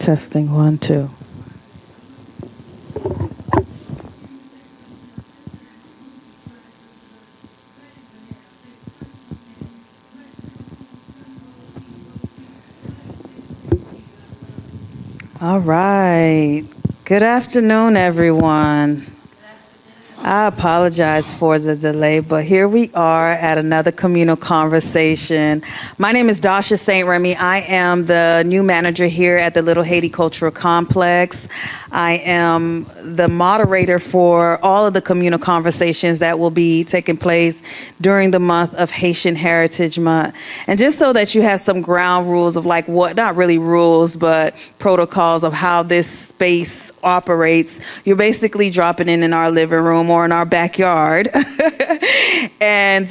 Testing 1, 2. All right. Good afternoon, everyone. I apologize for the delay, but here we are at another communal conversation. My name is Dasha St. Remy. I am the new manager here at the Little Haiti Cultural Complex. I am the moderator for all of the communal conversations that will be taking place during the month of Haitian Heritage Month. And just so that you have some ground rules of like what, not really rules, but protocols of how this space operates, you're basically dropping in our living room or in our backyard. And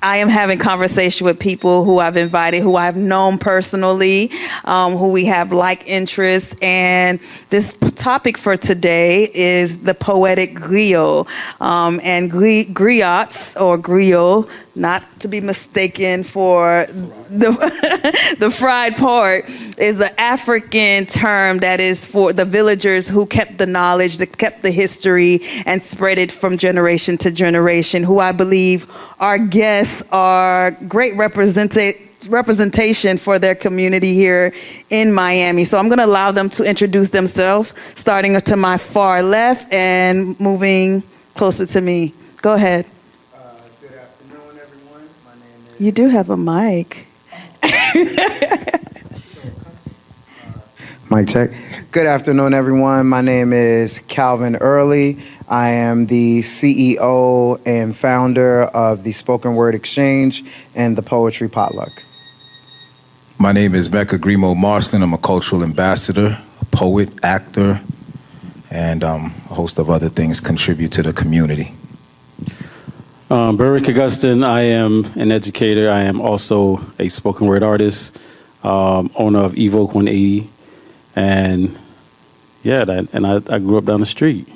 I am having conversation with people who I've invited, who I've known personally, who we have like interests. And this topic for today is the poetic griot. And griots, or griot, not to be mistaken for the fried pork, is an African term that is for the villagers who kept the knowledge, that kept the history, and spread it from generation to generation, who I believe our guests are great representation for their community here in Miami. So I'm going to allow them to introduce themselves, starting to my far left and moving closer to me. Go ahead. Good afternoon, everyone. My name is... You do have a mic. Mic check. Good afternoon, everyone. My name is Calvin Early. I am the CEO and founder of the Spoken Word Exchange and the Poetry Potluck. My name is Mecca Grimmo Marston. I'm a cultural ambassador, a poet, actor, and a host of other things contribute to the community. Berwick Augustine. I am an educator. I am also a spoken word artist, owner of Evoke 180. And yeah, I grew up down the street.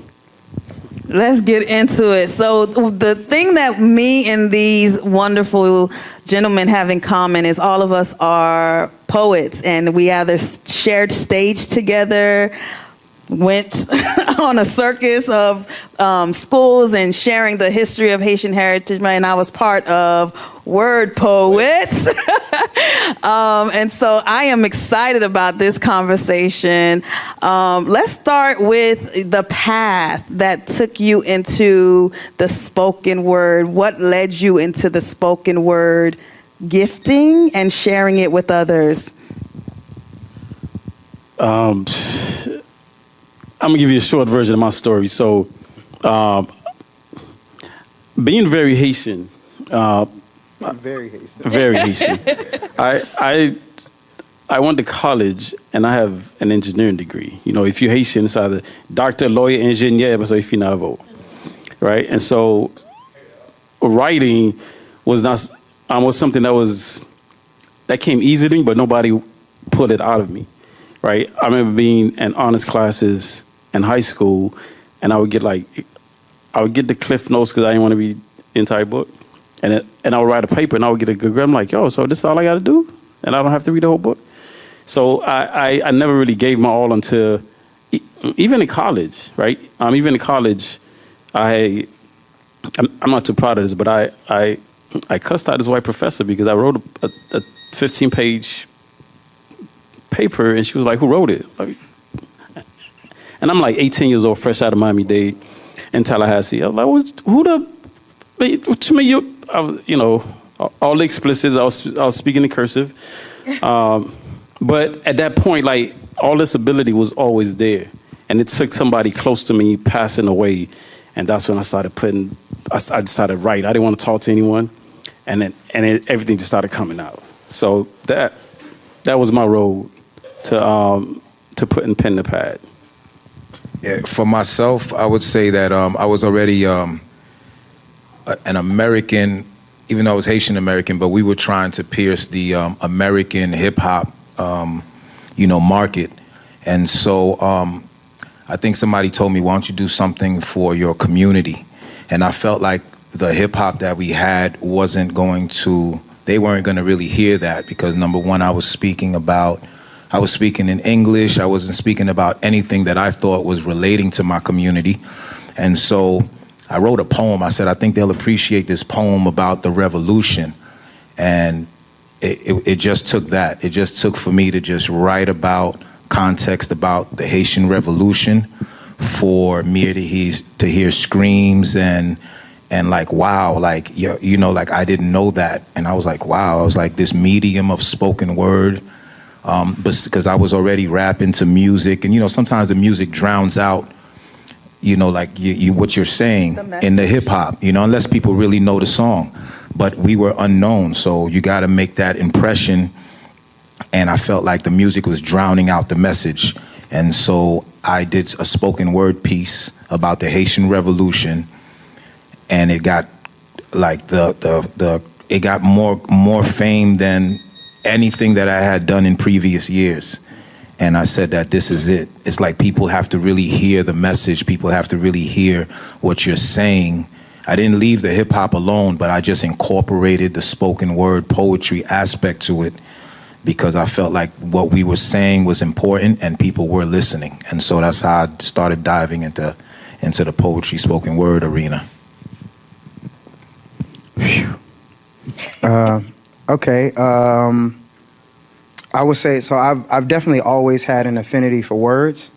Let's get into it. So the thing that me and these wonderful gentlemen have in common is all of us are poets, and we either shared stage together, went on a circus of schools and sharing the history of Haitian heritage, and I was part of Word Poets. And so I am excited about this conversation. Let's start with the path that took you into the spoken word. What led you into the spoken word gifting and sharing it with others? I'm gonna give you a short version of my story. So, being very Haitian, Very Haitian. very Haitian. I went to college and I have an engineering degree. You know, if you're Haitian, it's either doctor, lawyer, engineer, but so if you not vote, right? And so, writing was something that came easy to me, but nobody pulled it out of me, right? I remember being in honors classes in high school, and I would get the cliff notes because I didn't want to read the entire book. And I would write a paper, and I would get a good grade. I'm like, yo, so this is all I got to do? And I don't have to read the whole book? So I never really gave my all until, even in college, right? Even in college, I'm not too proud of this, but I cussed out this white professor because I wrote a 15-page paper, and she was like, who wrote it? And I'm like 18 years old, fresh out of Miami-Dade in Tallahassee. I was like, to me, all the explicits, I was speaking in cursive. But at that point, like, all this ability was always there. And it took somebody close to me passing away. And that's when I started I decided to write. I didn't want to talk to anyone. And everything just started coming out. So that was my road to putting pen to pad. Yeah, for myself, I would say that I was already an American, even though I was Haitian American, but we were trying to pierce the American hip hop, market. And so I think somebody told me, why don't you do something for your community? And I felt like the hip hop that we had they weren't going to really hear that because, number one, I was speaking about I was speaking in English. I wasn't speaking about anything that I thought was relating to my community. And so I wrote a poem. I said, I think they'll appreciate this poem about the revolution. And it just took that. It just took for me to just write about context about the Haitian Revolution, for me to hear screams and like, wow, like, you know, like I didn't know that. And I was like, wow, I was like this medium of spoken word, but because I was already rapping to music, and, you know, sometimes the music drowns out, you know, like what you're saying in the hip hop, you know, unless people really know the song. But we were unknown, so you got to make that impression. And I felt like the music was drowning out the message. And so I did a spoken word piece about the Haitian Revolution, and it got like it got more fame than anything that I had done in previous years. And I said that this is it. It's like people have to really hear the message. People have to really hear what you're saying. I didn't leave the hip hop alone, but I just incorporated the spoken word poetry aspect to it, because I felt like what we were saying was important and people were listening. And so that's how I started diving into the poetry spoken word arena. Okay. I would say, so I've definitely always had an affinity for words.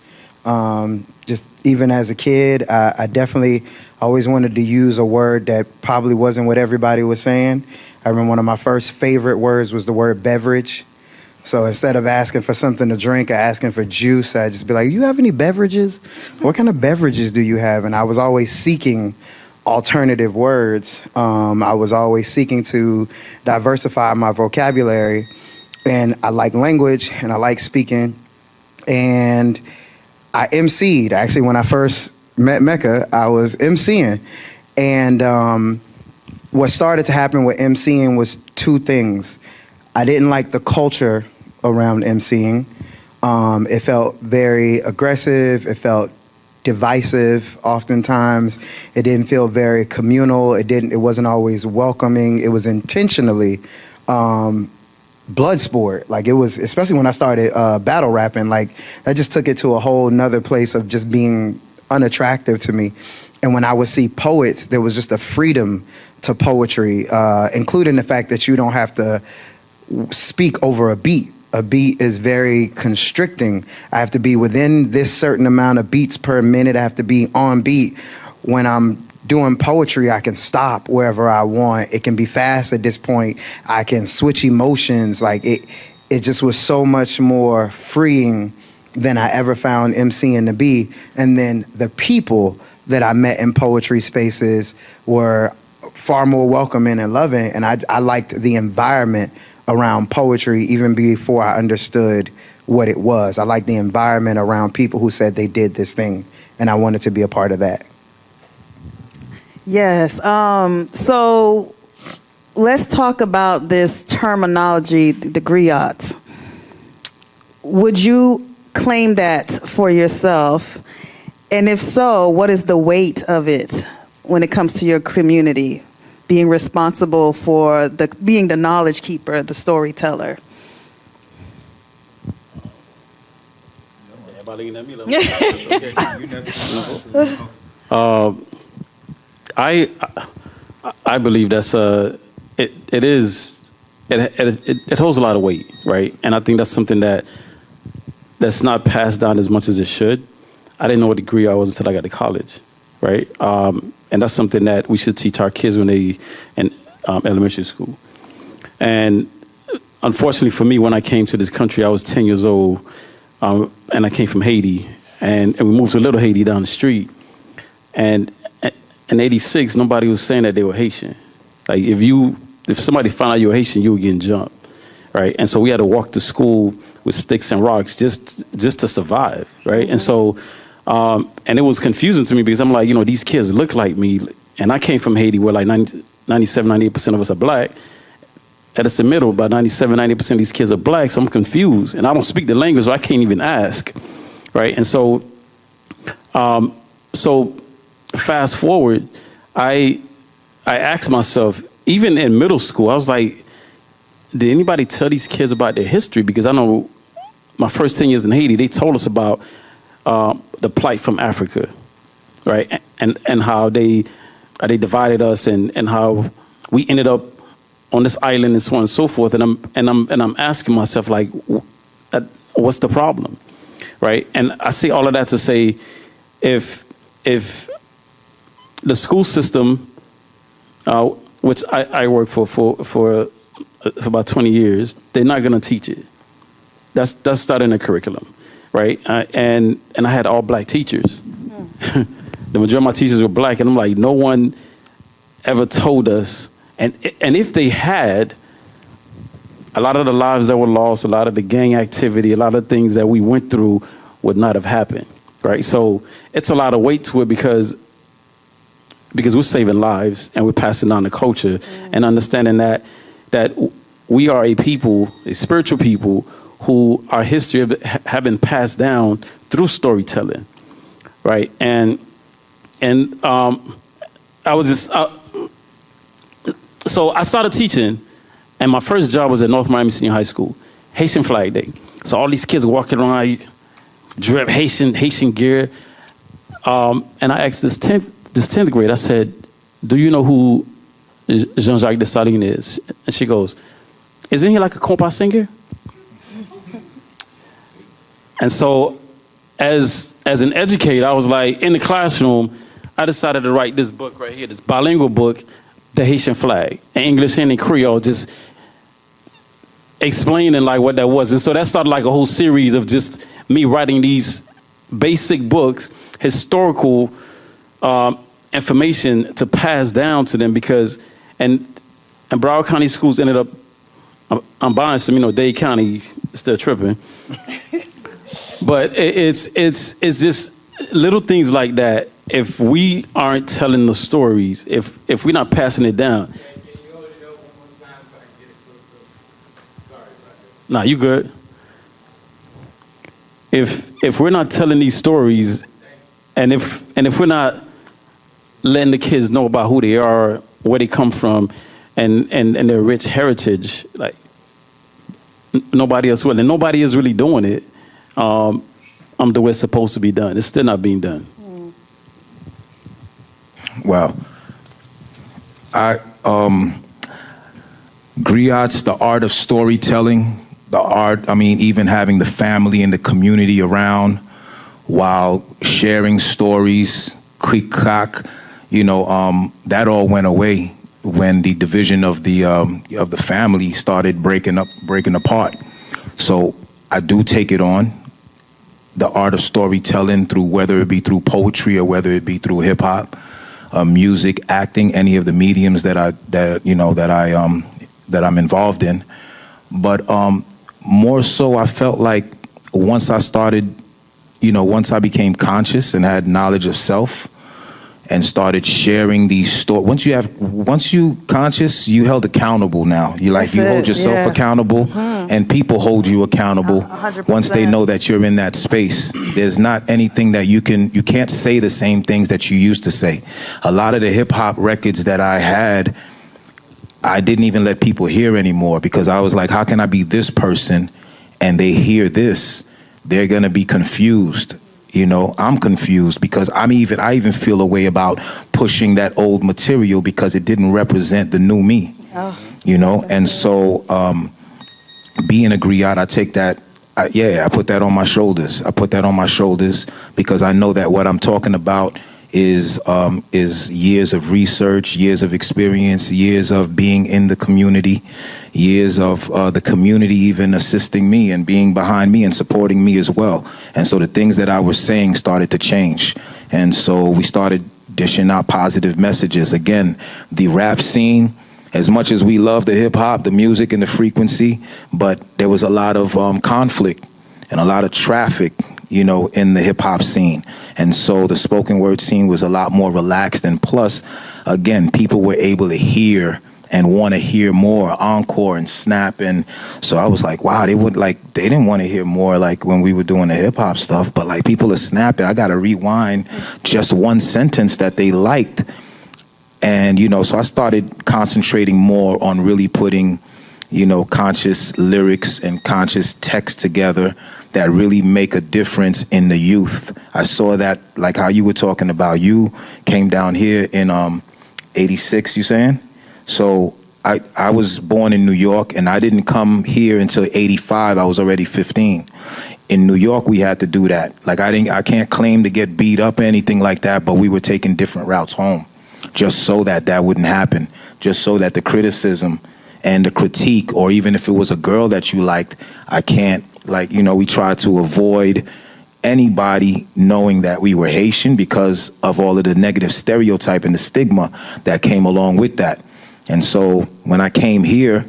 Just even as a kid, I definitely always wanted to use a word that probably wasn't what everybody was saying. I remember one of my first favorite words was the word beverage. So instead of asking for something to drink or asking for juice, I'd just be like, you have any beverages? What kind of beverages do you have? And I was always seeking alternative words. I was always seeking to diversify my vocabulary. And I like language and I like speaking. And I emceed. Actually, when I first met Mecca, I was emceeing. And what started to happen with emceeing was two things. I didn't like the culture around emceeing. It felt very aggressive. It felt divisive oftentimes. It didn't feel very communal. It wasn't always welcoming. It was intentionally blood sport. Like, it was, especially when I started battle rapping, like that just took it to a whole nother place of just being unattractive to me. And when I would see poets, there was just a freedom to poetry, including the fact that you don't have to speak over a beat. A beat is very constricting. I have to be within this certain amount of beats per minute. I have to be on beat. When I'm doing poetry, I can stop wherever I want. It can be fast at this point. I can switch emotions. Like, it just was so much more freeing than I ever found emceeing to be. And then the people that I met in poetry spaces were far more welcoming and loving. And I liked the environment around poetry even before I understood what it was. I liked the environment around people who said they did this thing, and I wanted to be a part of that. Yes. So let's talk about this terminology, the Griot. Would you claim that for yourself? And if so, what is the weight of it when it comes to your community? Being responsible for being the knowledge keeper, the storyteller. I believe that's it holds a lot of weight, right? And I think that's something that's not passed down as much as it should. I didn't know what degree I was until I got to college, right? And that's something that we should teach our kids when they in elementary school. And unfortunately for me, when I came to this country, I was 10 years old, and I came from Haiti, and we moved to Little Haiti down the street. And in '86, nobody was saying that they were Haitian. Like, if somebody found out you were Haitian, you were getting jumped, right? And so we had to walk to school with sticks and rocks just to survive, right? And so. And it was confusing to me because I'm like, these kids look like me. And I came from Haiti where like 97, 98% of us are black. And it's the middle, about 97, 90% of these kids are black. So I'm confused. And I don't speak the language, so I can't even ask. Right. And so, fast forward, I asked myself, even in middle school, I was like, did anybody tell these kids about their history? Because I know my first 10 years in Haiti, they told us about the plight from Africa, right? And how they divided us, and how we ended up on this island, and so on and so forth. And I'm asking myself, like, what's the problem, right? And I say all of that to say, if the school system, which I work for about 20 years, they're not going to teach it. That's not in the curriculum, right? And I had all black teachers. The majority of my teachers were black, and I'm like, no one ever told us. And if they had, a lot of the lives that were lost, a lot of the gang activity, a lot of things that we went through would not have happened, right? So it's a lot of weight to it because we're saving lives and we're passing on the culture, and understanding that we are a people, a spiritual people, who our history have been passed down through storytelling, right? And I was just so I started teaching, and my first job was at North Miami Senior High School, Haitian Flag Day. So all these kids walking around, drip Haitian gear, and I asked this 10th grade, I said, "Do you know who Jean-Jacques Dessalines is?" And she goes, "Isn't he like a compas singer?" And so as an educator, I was like, in the classroom, I decided to write this book right here, this bilingual book, The Haitian Flag, in English and in Creole, just explaining like what that was. And so that started like a whole series of just me writing these basic books, historical information to pass down to them, because, and Broward County schools ended up, I'm buying some, Dade County still tripping. But it's just little things like that. If we aren't telling the stories, if we're not passing it down. Nah, you good. If we're not telling these stories, and if we're not letting the kids know about who they are, where they come from, and their rich heritage, like nobody else will, and nobody is really doing it. The way it's supposed to be done. It's still not being done. Well, Griot's the art of storytelling, even having the family and the community around while sharing stories, click-clack, that all went away when the division of the family started breaking apart. So I do take it on, the art of storytelling, through whether it be through poetry or whether it be through hip hop, music, acting, any of the mediums that I'm involved in. But more so, I felt like once I started, once I became conscious and had knowledge of self and started sharing these stories. Once you conscious, you held accountable now. You hold yourself accountable, and people hold you accountable 100%. Once they know that you're in that space. There's not anything that you can't say the same things that you used to say. A lot of the hip hop records that I had, I didn't even let people hear anymore, because I was like, how can I be this person and they hear this? They're gonna be confused. I'm confused, because I even feel a way about pushing that old material because it didn't represent the new me. And so being a griot, I take that, I put that on my shoulders. I put that on my shoulders because I know that what I'm talking about is years of research, years of experience, years of being in the community, years of the community even assisting me and being behind me and supporting me as well. And so the things that I was saying started to change. And so we started dishing out positive messages. Again, the rap scene, as much as we love the hip hop, the music and the frequency, but there was a lot of conflict and a lot of traffic, in the hip hop scene. And so the spoken word scene was a lot more relaxed. And plus, again, people were able to hear and want to hear more, encore and snap. And so I was like, wow, they didn't want to hear more like when we were doing the hip hop stuff, but like people are snapping. I got to rewind just one sentence that they liked. And, so I started concentrating more on really putting, conscious lyrics and conscious text together that really make a difference in the youth. I saw that, like how you were talking about. You came down here in 86, you saying? So I was born in New York, and I didn't come here until 85. I was already 15. In New York, we had to do that. Like I can't claim to get beat up or anything like that, but we were taking different routes home, just so that wouldn't happen, just so that the criticism and the critique, or even if it was a girl that you liked, I can't, like, you know, we try to avoid anybody knowing that we were Haitian because of all of the negative stereotype and the stigma that came along with that. And so when I came here,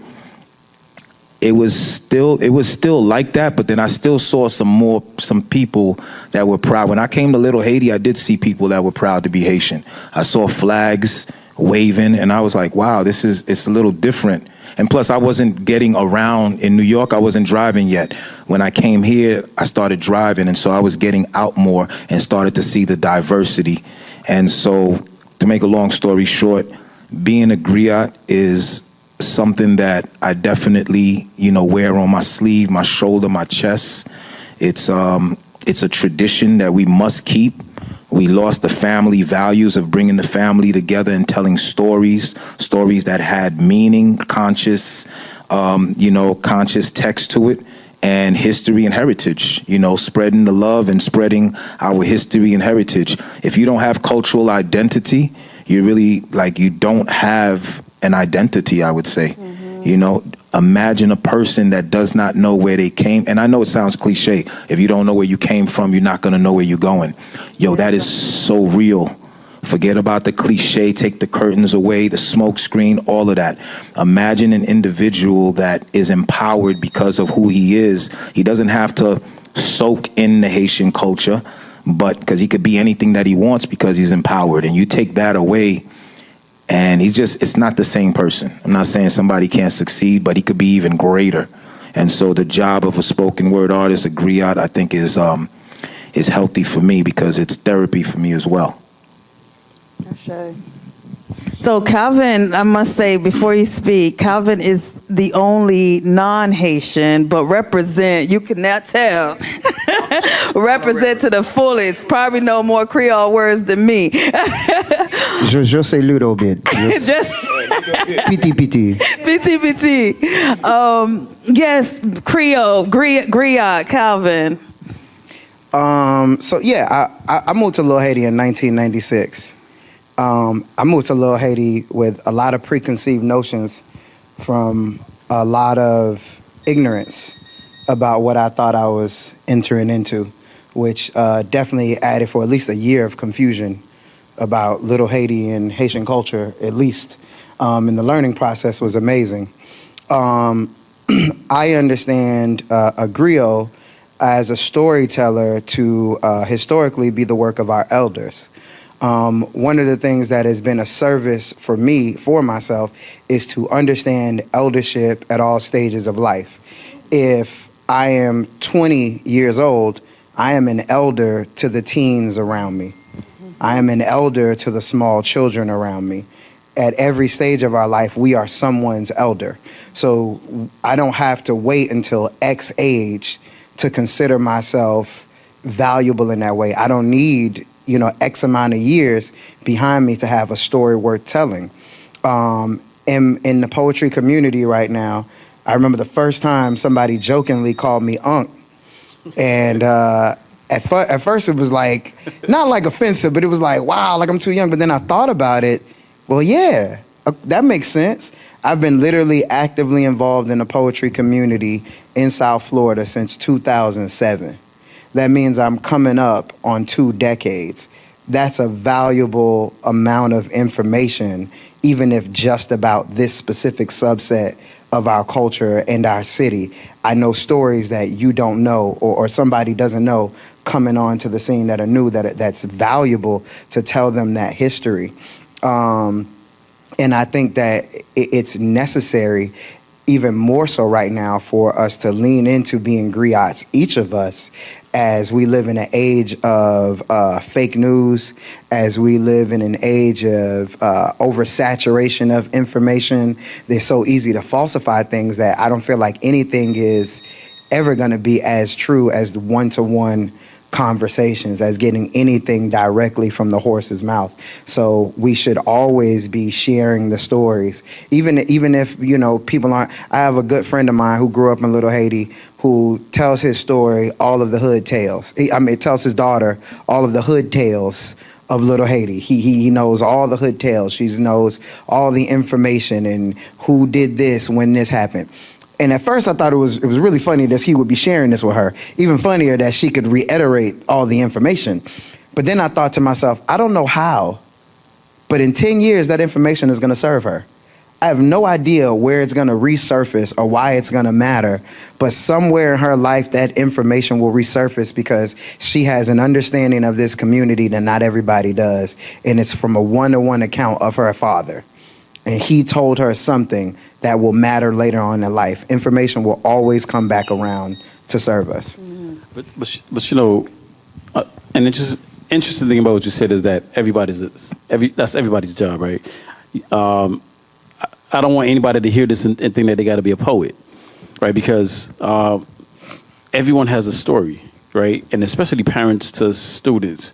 it was still like that, but then I still saw some people that were proud. When I came to Little Haiti, I did see people that were proud to be Haitian. I saw flags waving, and I was like, wow, it's a little different. And plus, I wasn't getting around in New York. I wasn't driving yet. When I came here, I started driving, and so I was getting out more and started to see the diversity. And so, to make a long story short, being a griot is something that I definitely, you know, wear on my sleeve, my shoulder, my chest. It's a tradition that we must keep. We lost the family values of bringing the family together and telling stories that had meaning, conscious text to it, and history and heritage, you know, spreading the love and spreading our history and heritage. If you don't have cultural identity, you really, like, you don't have an identity, I would say. You know, imagine a person that does not know where they came. And I know it sounds cliche. If you don't know where you came from, you're not going to know where you're going. Yo, that is so real. Forget about the cliche, take the curtains away, the smoke screen, all of that. Imagine an individual that is empowered because of who he is. He doesn't have to soak in the Haitian culture, but because he could be anything that he wants because he's empowered. And you take that away, and it's not the same person. I'm not saying somebody can't succeed, but he could be even greater. And so the job of a spoken word artist, a griot, I think is healthy for me because it's therapy for me as well. Sure. So Calvin, I must say before you speak, Calvin is the only non-Haitian, but you can now tell, represent to the fullest. Probably know more Creole words than me. Je sais little bit. Just Piti piti. Piti piti. Yes, Creole, Griot, Calvin. So yeah, I moved to Little Haiti in 1996. I moved to Little Haiti with a lot of preconceived notions from a lot of ignorance about what I thought I was entering into, which definitely added for at least a year of confusion about Little Haiti and Haitian culture, at least. And the learning process was amazing. I understand a griot as a storyteller to historically be the work of our elders. One of the things that has been a service for me, for myself, is to understand eldership at all stages of life. If I am 20 years old, I am an elder to the teens around me. I am an elder to the small children around me. At every stage of our life, we are someone's elder. So I don't have to wait until X age to consider myself valuable in that way. I don't need, X amount of years behind me to have a story worth telling. In the poetry community right now, I remember the first time somebody jokingly called me Unc. And at first it was like, not like offensive, but it was like, wow, like I'm too young. But then I thought about it. Well, yeah, that makes sense. I've been literally actively involved in the poetry community in South Florida since 2007. That means I'm coming up on 2 decades. That's a valuable amount of information, even if just about this specific subset of our culture and our city. I know stories that you don't know or somebody doesn't know coming onto the scene that are new, that's valuable to tell them that history. And I think that it's necessary, even more so right now, for us to lean into being griots, each of us, as we live in an age of fake news, as we live in an age of oversaturation of information. It's so easy to falsify things that I don't feel like anything is ever going to be as true as the one-to-one conversations, as getting anything directly from the horse's mouth. So we should always be sharing the stories, even if, you know, people aren't. I have a good friend of mine who grew up in Little Haiti who tells his story, all of the hood tales. Tells his daughter all of the hood tales of Little Haiti. He knows all the hood tales. She knows all the information and who did this when this happened. And at first I thought it was really funny that he would be sharing this with her. Even funnier that she could reiterate all the information. But then I thought to myself, I don't know how, but in 10 years that information is going to serve her. I have no idea where it's going to resurface or why it's going to matter, but somewhere in her life that information will resurface because she has an understanding of this community that not everybody does. And it's from a one-to-one account of her father. And he told her something that will matter later on in life. Information will always come back around to serve us. But you know, an interesting thing about what you said is that that's everybody's job, right? I don't want anybody to hear this and think that they got to be a poet, right? Because everyone has a story, right? And especially parents to students.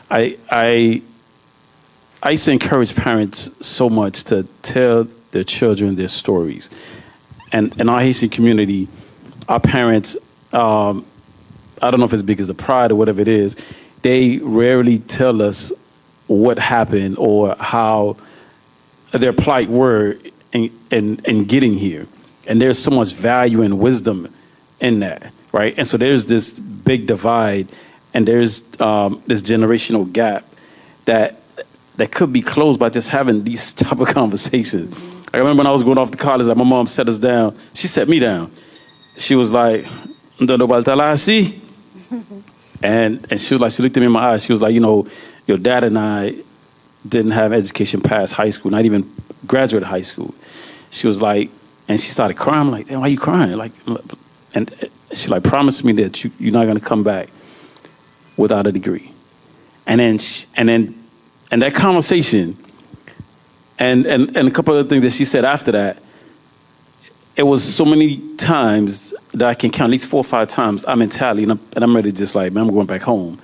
I used to encourage parents so much to tell their children their stories. And in our Haitian community, our parents, I don't know if it's because of pride or whatever it is, they rarely tell us what happened or how their plight were in getting here. And there's so much value and wisdom in that, right? And so there's this big divide and there's this generational gap that could be closed by just having these type of conversations. I remember when I was going off to college, like my mom set us down. She set me down. She was like, and she was like, she looked at me in my eyes. She was like, you know, your dad and I didn't have education past high school, not even graduated high school. She was like, and she started crying. I'm like, damn, why are you crying? Like, and she like promised me that you're not gonna come back without a degree. And that conversation, and a couple of things that she said after that, it was so many times that I can count, at least 4 or 5 times, I'm in tally, and I'm ready to just like, man, I'm going back home.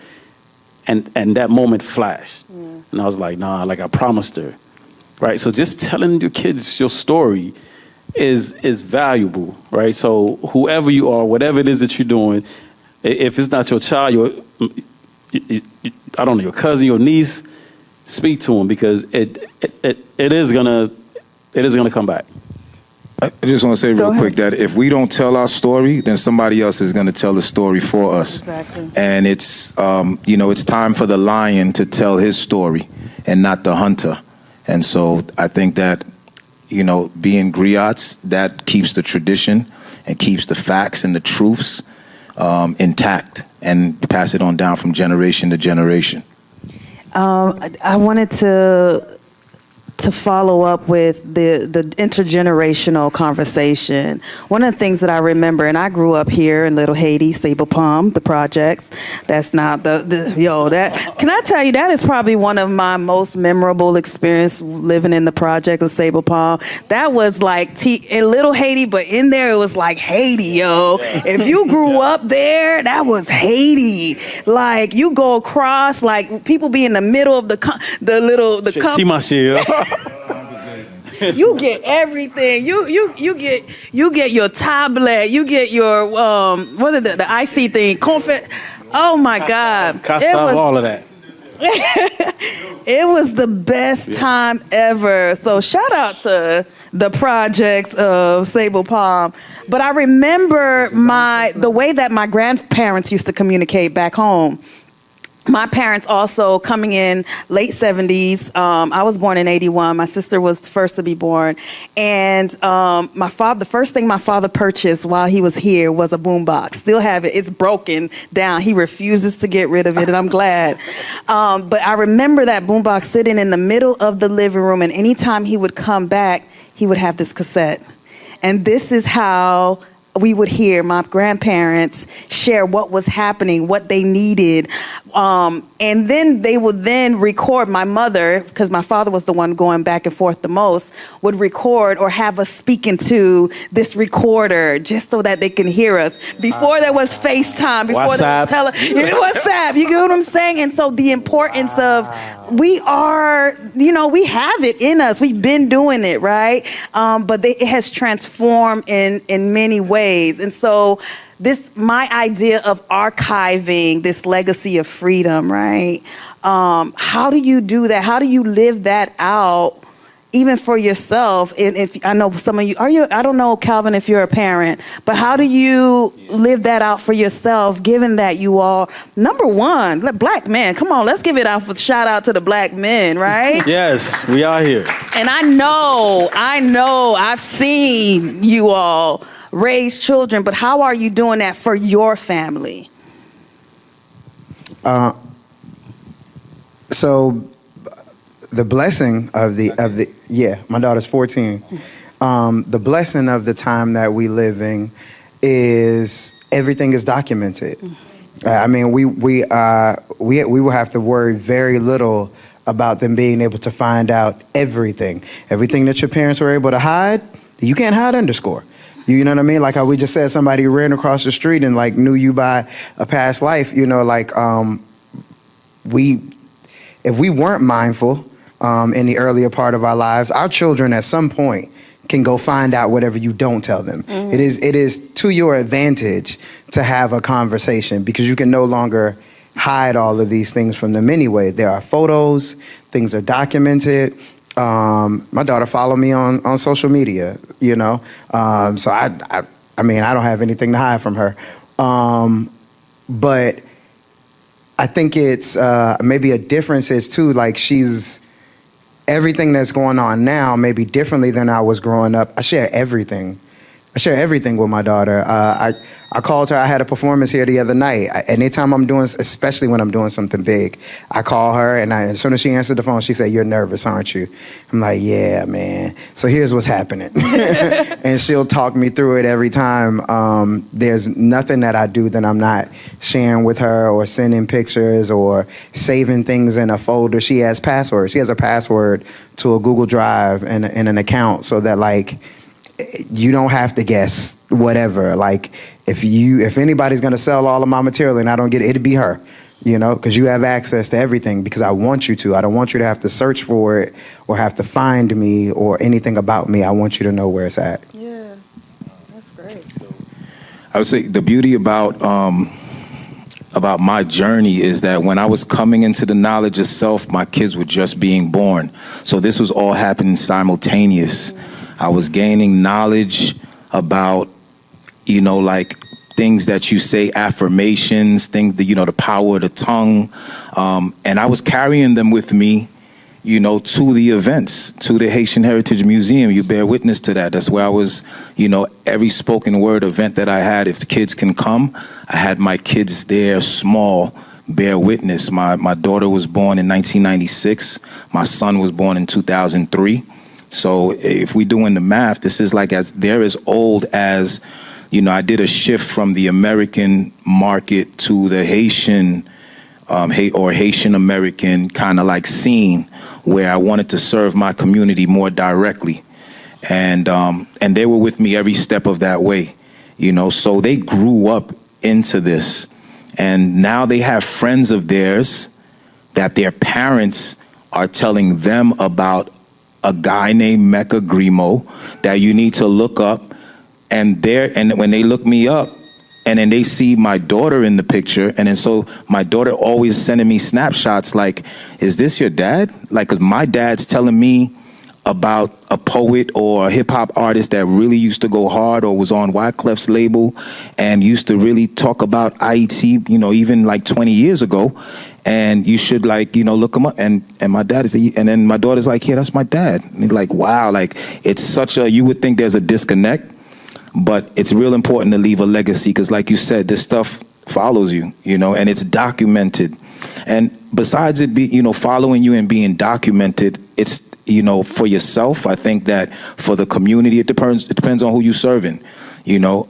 And that moment flashed. And I was like, nah, like I promised her. Right? So just telling your kids your story is valuable, right? So whoever you are, whatever it is that you're doing, if it's not your child, I don't know, your cousin, your niece, speak to them because it is gonna come back. I just want to say real quick that if we don't tell our story, then somebody else is going to tell the story for us. Exactly. And it's it's time for the lion to tell his story and not the hunter. And so I think that, you know, being griots, that keeps the tradition and keeps the facts and the truths intact and pass it on down from generation to generation. I wanted to follow up with the intergenerational conversation. One of the things that I remember, and I grew up here in Little Haiti, Sable Palm, the projects. That's not that. Can I tell you, that is probably one of my most memorable experience living in the project of Sable Palm. That was like in Little Haiti, but in there it was like Haiti, yo. If you grew up there, that was Haiti. Like you go across, like people be in the middle of the you get everything. You get your tablet. You get your what is the icy thing? Confit. Oh my God! All of that. It was the best time ever. So shout out to the projects of Sable Palm. But I remember the way that my grandparents used to communicate back home. My parents also coming in late 70s. I was born in 81. My sister was the first to be born. And the first thing my father purchased while he was here was a boombox. Still have it. It's broken down. He refuses to get rid of it, and I'm glad. But I remember that boombox sitting in the middle of the living room, and anytime he would come back, he would have this cassette. And this is how we would hear my grandparents share what was happening, what they needed. And then they would then record. My mother, because my father was the one going back and forth the most, would record or have us speak into this recorder just so that they can hear us. Before there was FaceTime, before there was WhatsApp, you get what I'm saying? And so the importance of, we are, we have it in us. We've been doing it, right? But it has transformed in many ways. And so my idea of archiving this legacy of freedom, right? How do you do that? How do you live that out, even for yourself? And if I know some of you, I don't know, Calvin, if you're a parent, but how do you live that out for yourself, given that you all, number one, black men, come on, let's give it out shout out to the black men, right? Yes, we are here. And I know, I've seen you all raise children, but how are you doing that for your family? So the blessing of my daughter's 14. The blessing of the time that we living is everything is documented. I mean, we will have to worry very little about them being able to find out everything that your parents were able to hide. You can't hide underscore. You know what I mean? Like how we just said, somebody ran across the street and like knew you by a past life. If we weren't mindful in the earlier part of our lives, our children at some point can go find out whatever you don't tell them. Mm-hmm. It is to your advantage to have a conversation, because you can no longer hide all of these things from them anyway. There are photos, things are documented. My daughter followed me on social media, so I mean, I don't have anything to hide from her. But I think it's maybe a difference is too, like everything that's going on now, maybe differently than I was growing up. I share everything with my daughter. I called her. I had a performance here the other night. Anytime especially when I'm doing something big, I call her, and as soon as she answered the phone, she said, "You're nervous, aren't you?" I'm like, "Yeah, man. So here's what's happening." And she'll talk me through it every time. There's nothing that I do that I'm not sharing with her, or sending pictures, or saving things in a folder. She has passwords. She has a password to a Google Drive and an account, so that like you don't have to guess whatever. Like if anybody's gonna sell all of my material and I don't get it, it'd be her, because you have access to everything, because I want you to. I don't want you to have to search for it or have to find me or anything about me. I want you to know where it's at. Yeah, that's great. I would say the beauty about my journey is that when I was coming into the knowledge of self, my kids were just being born. So this was all happening simultaneous. I was gaining knowledge about, like things that you say, affirmations, things, the power of the tongue. And I was carrying them with me, to the events, to the Haitian Heritage Museum. You bear witness to that. That's where I was, every spoken word event that I had, if the kids can come, I had my kids there, small, bear witness. My daughter was born in 1996. My son was born in 2003. So if we're doing the math, this is like they're as old as, I did a shift from the American market to the Haitian or Haitian American kind of like scene, where I wanted to serve my community more directly. And they were with me every step of that way, so they grew up into this. And now they have friends of theirs that their parents are telling them about a guy named Mecca Grimmo that you need to look up. And when they look me up, and then they see my daughter in the picture, and then so my daughter always sending me snapshots like, "Is this your dad?" Like, 'cause my dad's telling me about a poet or a hip hop artist that really used to go hard, or was on Wyclef's label and used to really talk about IET, even like 20 years ago. And you should look him up. And my dad is, and then my daughter's like, "Yeah, that's my dad." And he's like, wow, like it's you would think there's a disconnect, but it's real important to leave a legacy, because like you said, this stuff follows you, and it's documented. And besides it following you and being documented, it's, for yourself. I think that for the community, it depends on who you're serving. You know,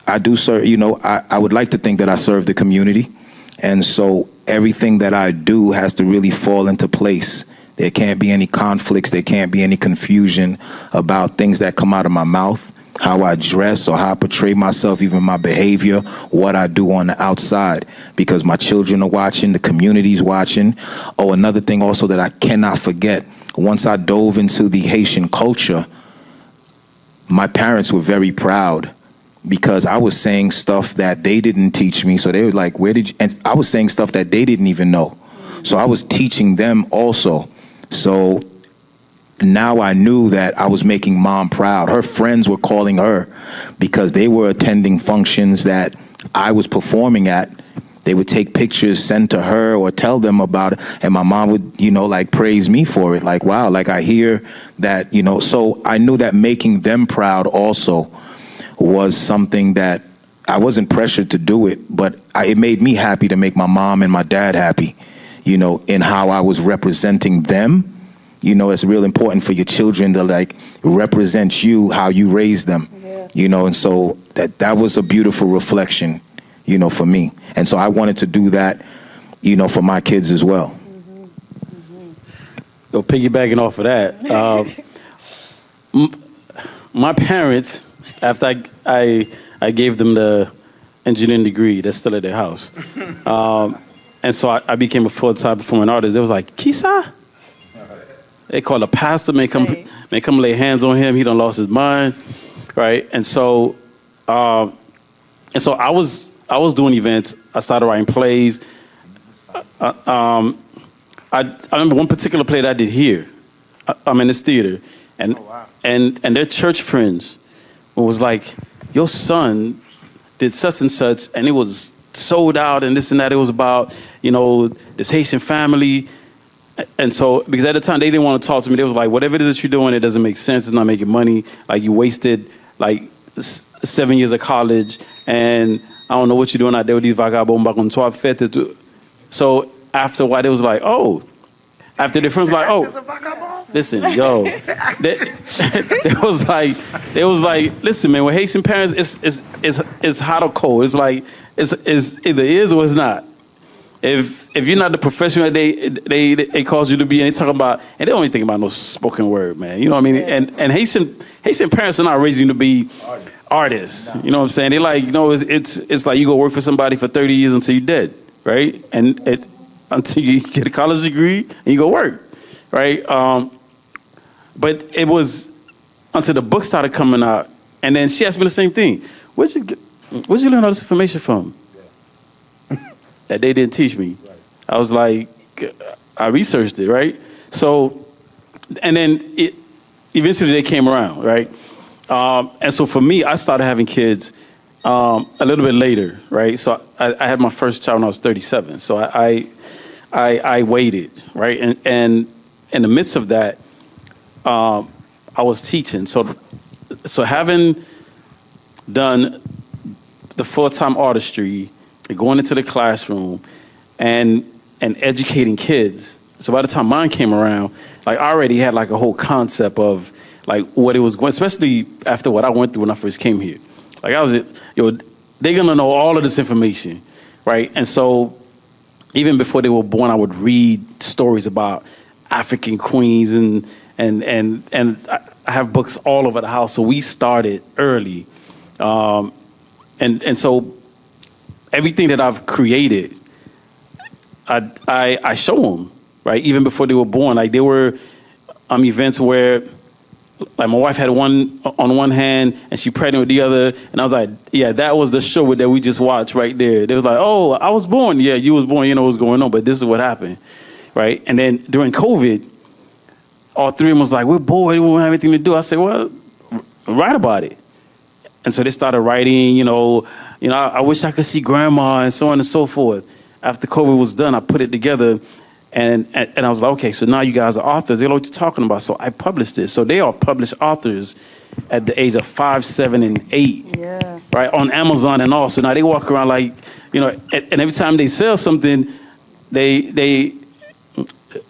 I do serve, you know, I would like to think that I serve the community. And so everything that I do has to really fall into place. There can't be any conflicts. There can't be any confusion about things that come out of my mouth, how I dress or how I portray myself, even my behavior, what I do on the outside, because my children are watching, the community's watching. Oh, another thing also that I cannot forget, once I dove into the Haitian culture, my parents were very proud because I was saying stuff that they didn't teach me. So they were like, where did you, and I was saying stuff that they didn't even know. So I was teaching them also. So now I knew that I was making mom proud. Her friends were calling her because they were attending functions that I was performing at. They would take pictures, send to her or tell them about it. And my mom would, you know, like praise me for it. Like, wow, like I hear that, you know. So I knew that making them proud also was something that I wasn't pressured to do it, but it made me happy to make my mom and my dad happy, you know, in how I was representing them. You know, it's real important for your children to like represent you, how you raise them, you know, and so that was a beautiful reflection, you know, for me. And so I wanted to do that, you know, for my kids as well. So piggybacking off of that, my parents, after I gave them the engineering degree, that's still at their house. And so I became a full-time performing artist. They was like, Kisa? They called a pastor, may come lay hands on him. He done lost his mind, right? And so I was doing events. I started writing plays. I remember one particular play that I did here. I'm in this theater, and and their church friends was like, your son did such and such, and it was sold out, and this and that. It was about, you know, this Haitian family. And so, because at the time they didn't want to talk to me, they was like, whatever it is that you're doing, it doesn't make sense. It's not making money. Like, you wasted like 7 years of college, and I don't know what you're doing out there with these vagabonds back on top. So after a while, they was like, oh, after their friends like, oh, listen, yo, they was like, listen, man, with Haitian parents, it's hot or cold. It's like, it's either is or it's not. If you're not the professional that they cause you to be, and they talking about, and they don't even think about no spoken word, man. You know what I mean? And Haitian parents are not raising you to be artists. You know what I'm saying? They like, you know, it's like you go work for somebody for 30 years until you're dead, right? And until you get a college degree and you go work, right? But it was until the book started coming out, and then she asked me the same thing. Where'd you learn all this information from? That they didn't teach me. I was like, I researched it, right? So, and then eventually they came around, right? And so for me, I started having kids a little bit later, right? So I had my first child when I was 37. So I waited, right? And in the midst of that, I was teaching. So having done the full-time artistry, going into the classroom and educating kids. So by the time mine came around, like I already had like a whole concept of like what it was going, especially after what I went through when I first came here. Like I was, they're gonna know all of this information, right? And so even before they were born, I would read stories about African queens and I have books all over the house. So we started early, and so everything that I've created, I show them, right? Even before they were born, like there were events where, like my wife had one on one hand and she pregnant with the other, and I was like, yeah, that was the show that we just watched right there. They was like, oh, I was born. Yeah, you was born. You know what's going on, but this is what happened, right? And then during COVID, all three of them was like, we're bored. We don't have anything to do. I said, well, write about it. And so they started writing, you know, I wish I could see grandma and so on and so forth. After COVID was done, I put it together and I was like, okay, so now you guys are authors. They know what you're talking about. So I published it. So they are published authors at the age of 5, 7, and 8, right? On Amazon and all. So now they walk around like, and every time they sell something, they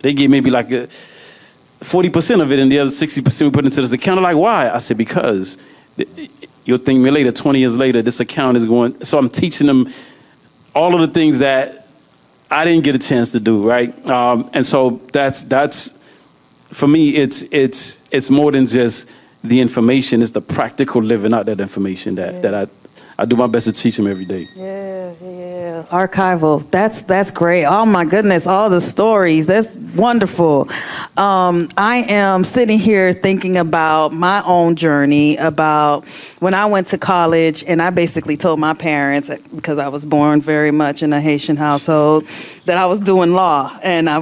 get maybe like 40% of it and the other 60% we put into this account. Like, why? I said, because you'll think me later, 20 years later, this account is going. So I'm teaching them all of the things that I didn't get a chance to do, right? And so that's for me. It's more than just the information. It's the practical living out that information that I do my best to teach them every day. Yeah. Archival. That's great. Oh my goodness, all the stories. That's wonderful. I am sitting here thinking about my own journey, about when I went to college, and I basically told my parents, because I was born very much in a Haitian household, that I was doing law, and I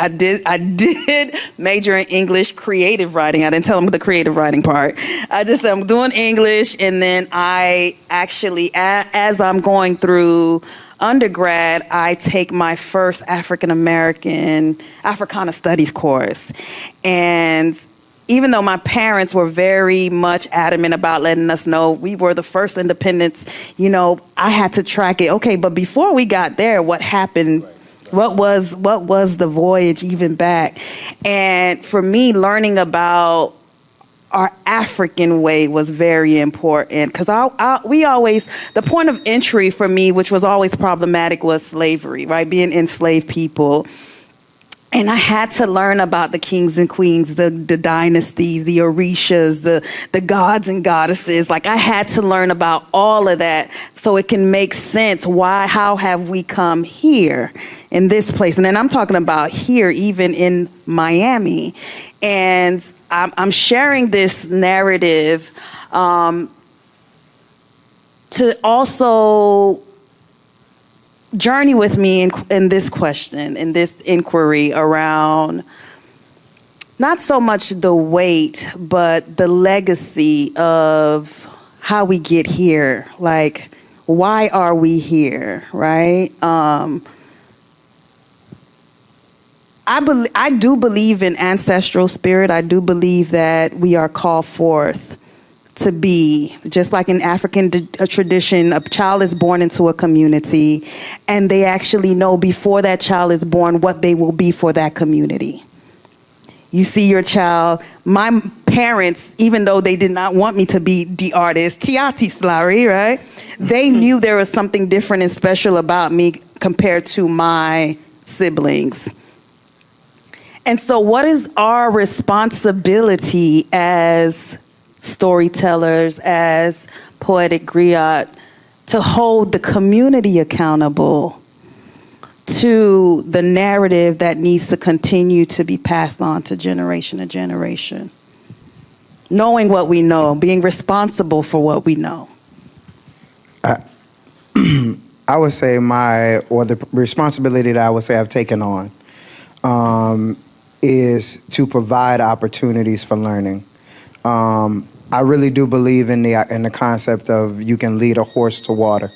did major in English creative writing. I didn't tell them the creative writing part. I just said I'm doing English, and then I actually, as I'm going through undergrad, I take my first African-American Africana Studies course. And even though my parents were very much adamant about letting us know we were the first independents, I had to track it. Okay, but before we got there, what happened? What was the voyage even back? And for me, learning about our African way was very important, because the point of entry for me, which was always problematic, was slavery, right? Being enslaved people. And I had to learn about the kings and queens, the dynasties, the orishas, the gods and goddesses. Like, I had to learn about all of that so it can make sense. How have we come here in this place? And then I'm talking about here, even in Miami. And I'm sharing this narrative to also journey with me in this question, in this inquiry around not so much the weight, but the legacy of how we get here. Like, why are we here, right? I do believe in ancestral spirit. I do believe that we are called forth to be, just like in African tradition, a child is born into a community, and they actually know before that child is born what they will be for that community. You see your child. My parents, even though they did not want me to be the artist, Tiati Slari, right? They knew there was something different and special about me compared to my siblings. And so what is our responsibility as storytellers, as Poetic Griot, to hold the community accountable to the narrative that needs to continue to be passed on to generation, knowing what we know, being responsible for what we know? I would say the responsibility that I would say I've taken on is to provide opportunities for learning. I really do believe in the concept of you can lead a horse to water.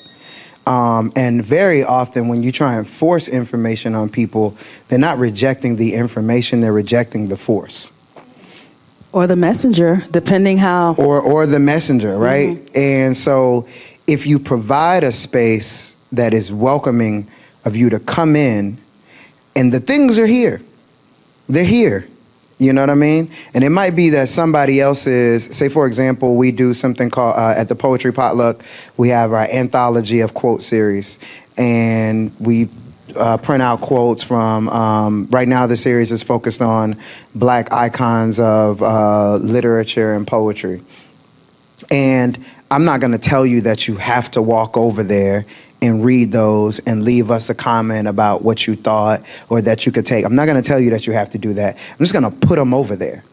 And very often when you try and force information on people, they're not rejecting the information, they're rejecting the force. Or the messenger, depending how. Or the messenger, right? Mm-hmm. And so if you provide a space that is welcoming of you to come in, and the things are here. They're here. You know what I mean? And it might be that somebody else's, say for example, we do something called, at the Poetry Potluck, we have our anthology of quote series. And we print out quotes from, right now the series is focused on Black icons of literature and poetry. And I'm not going to tell you that you have to walk over there and read those and leave us a comment about what you thought or that you could take. I'm not going to tell you that you have to do that. I'm just going to put them over there.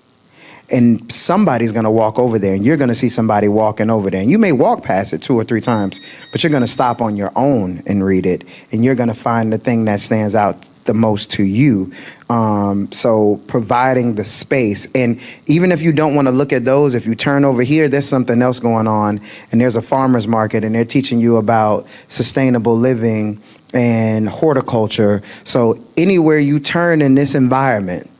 And somebody's going to walk over there, and you're going to see somebody walking over there. And you may walk past it 2 or 3 times, but you're going to stop on your own and read it. And you're going to find the thing that stands out the most to you. So providing the space. And even if you don't want to look at those, if you turn over here, there's something else going on. And there's a farmer's market, and they're teaching you about sustainable living and horticulture. So anywhere you turn in this environment,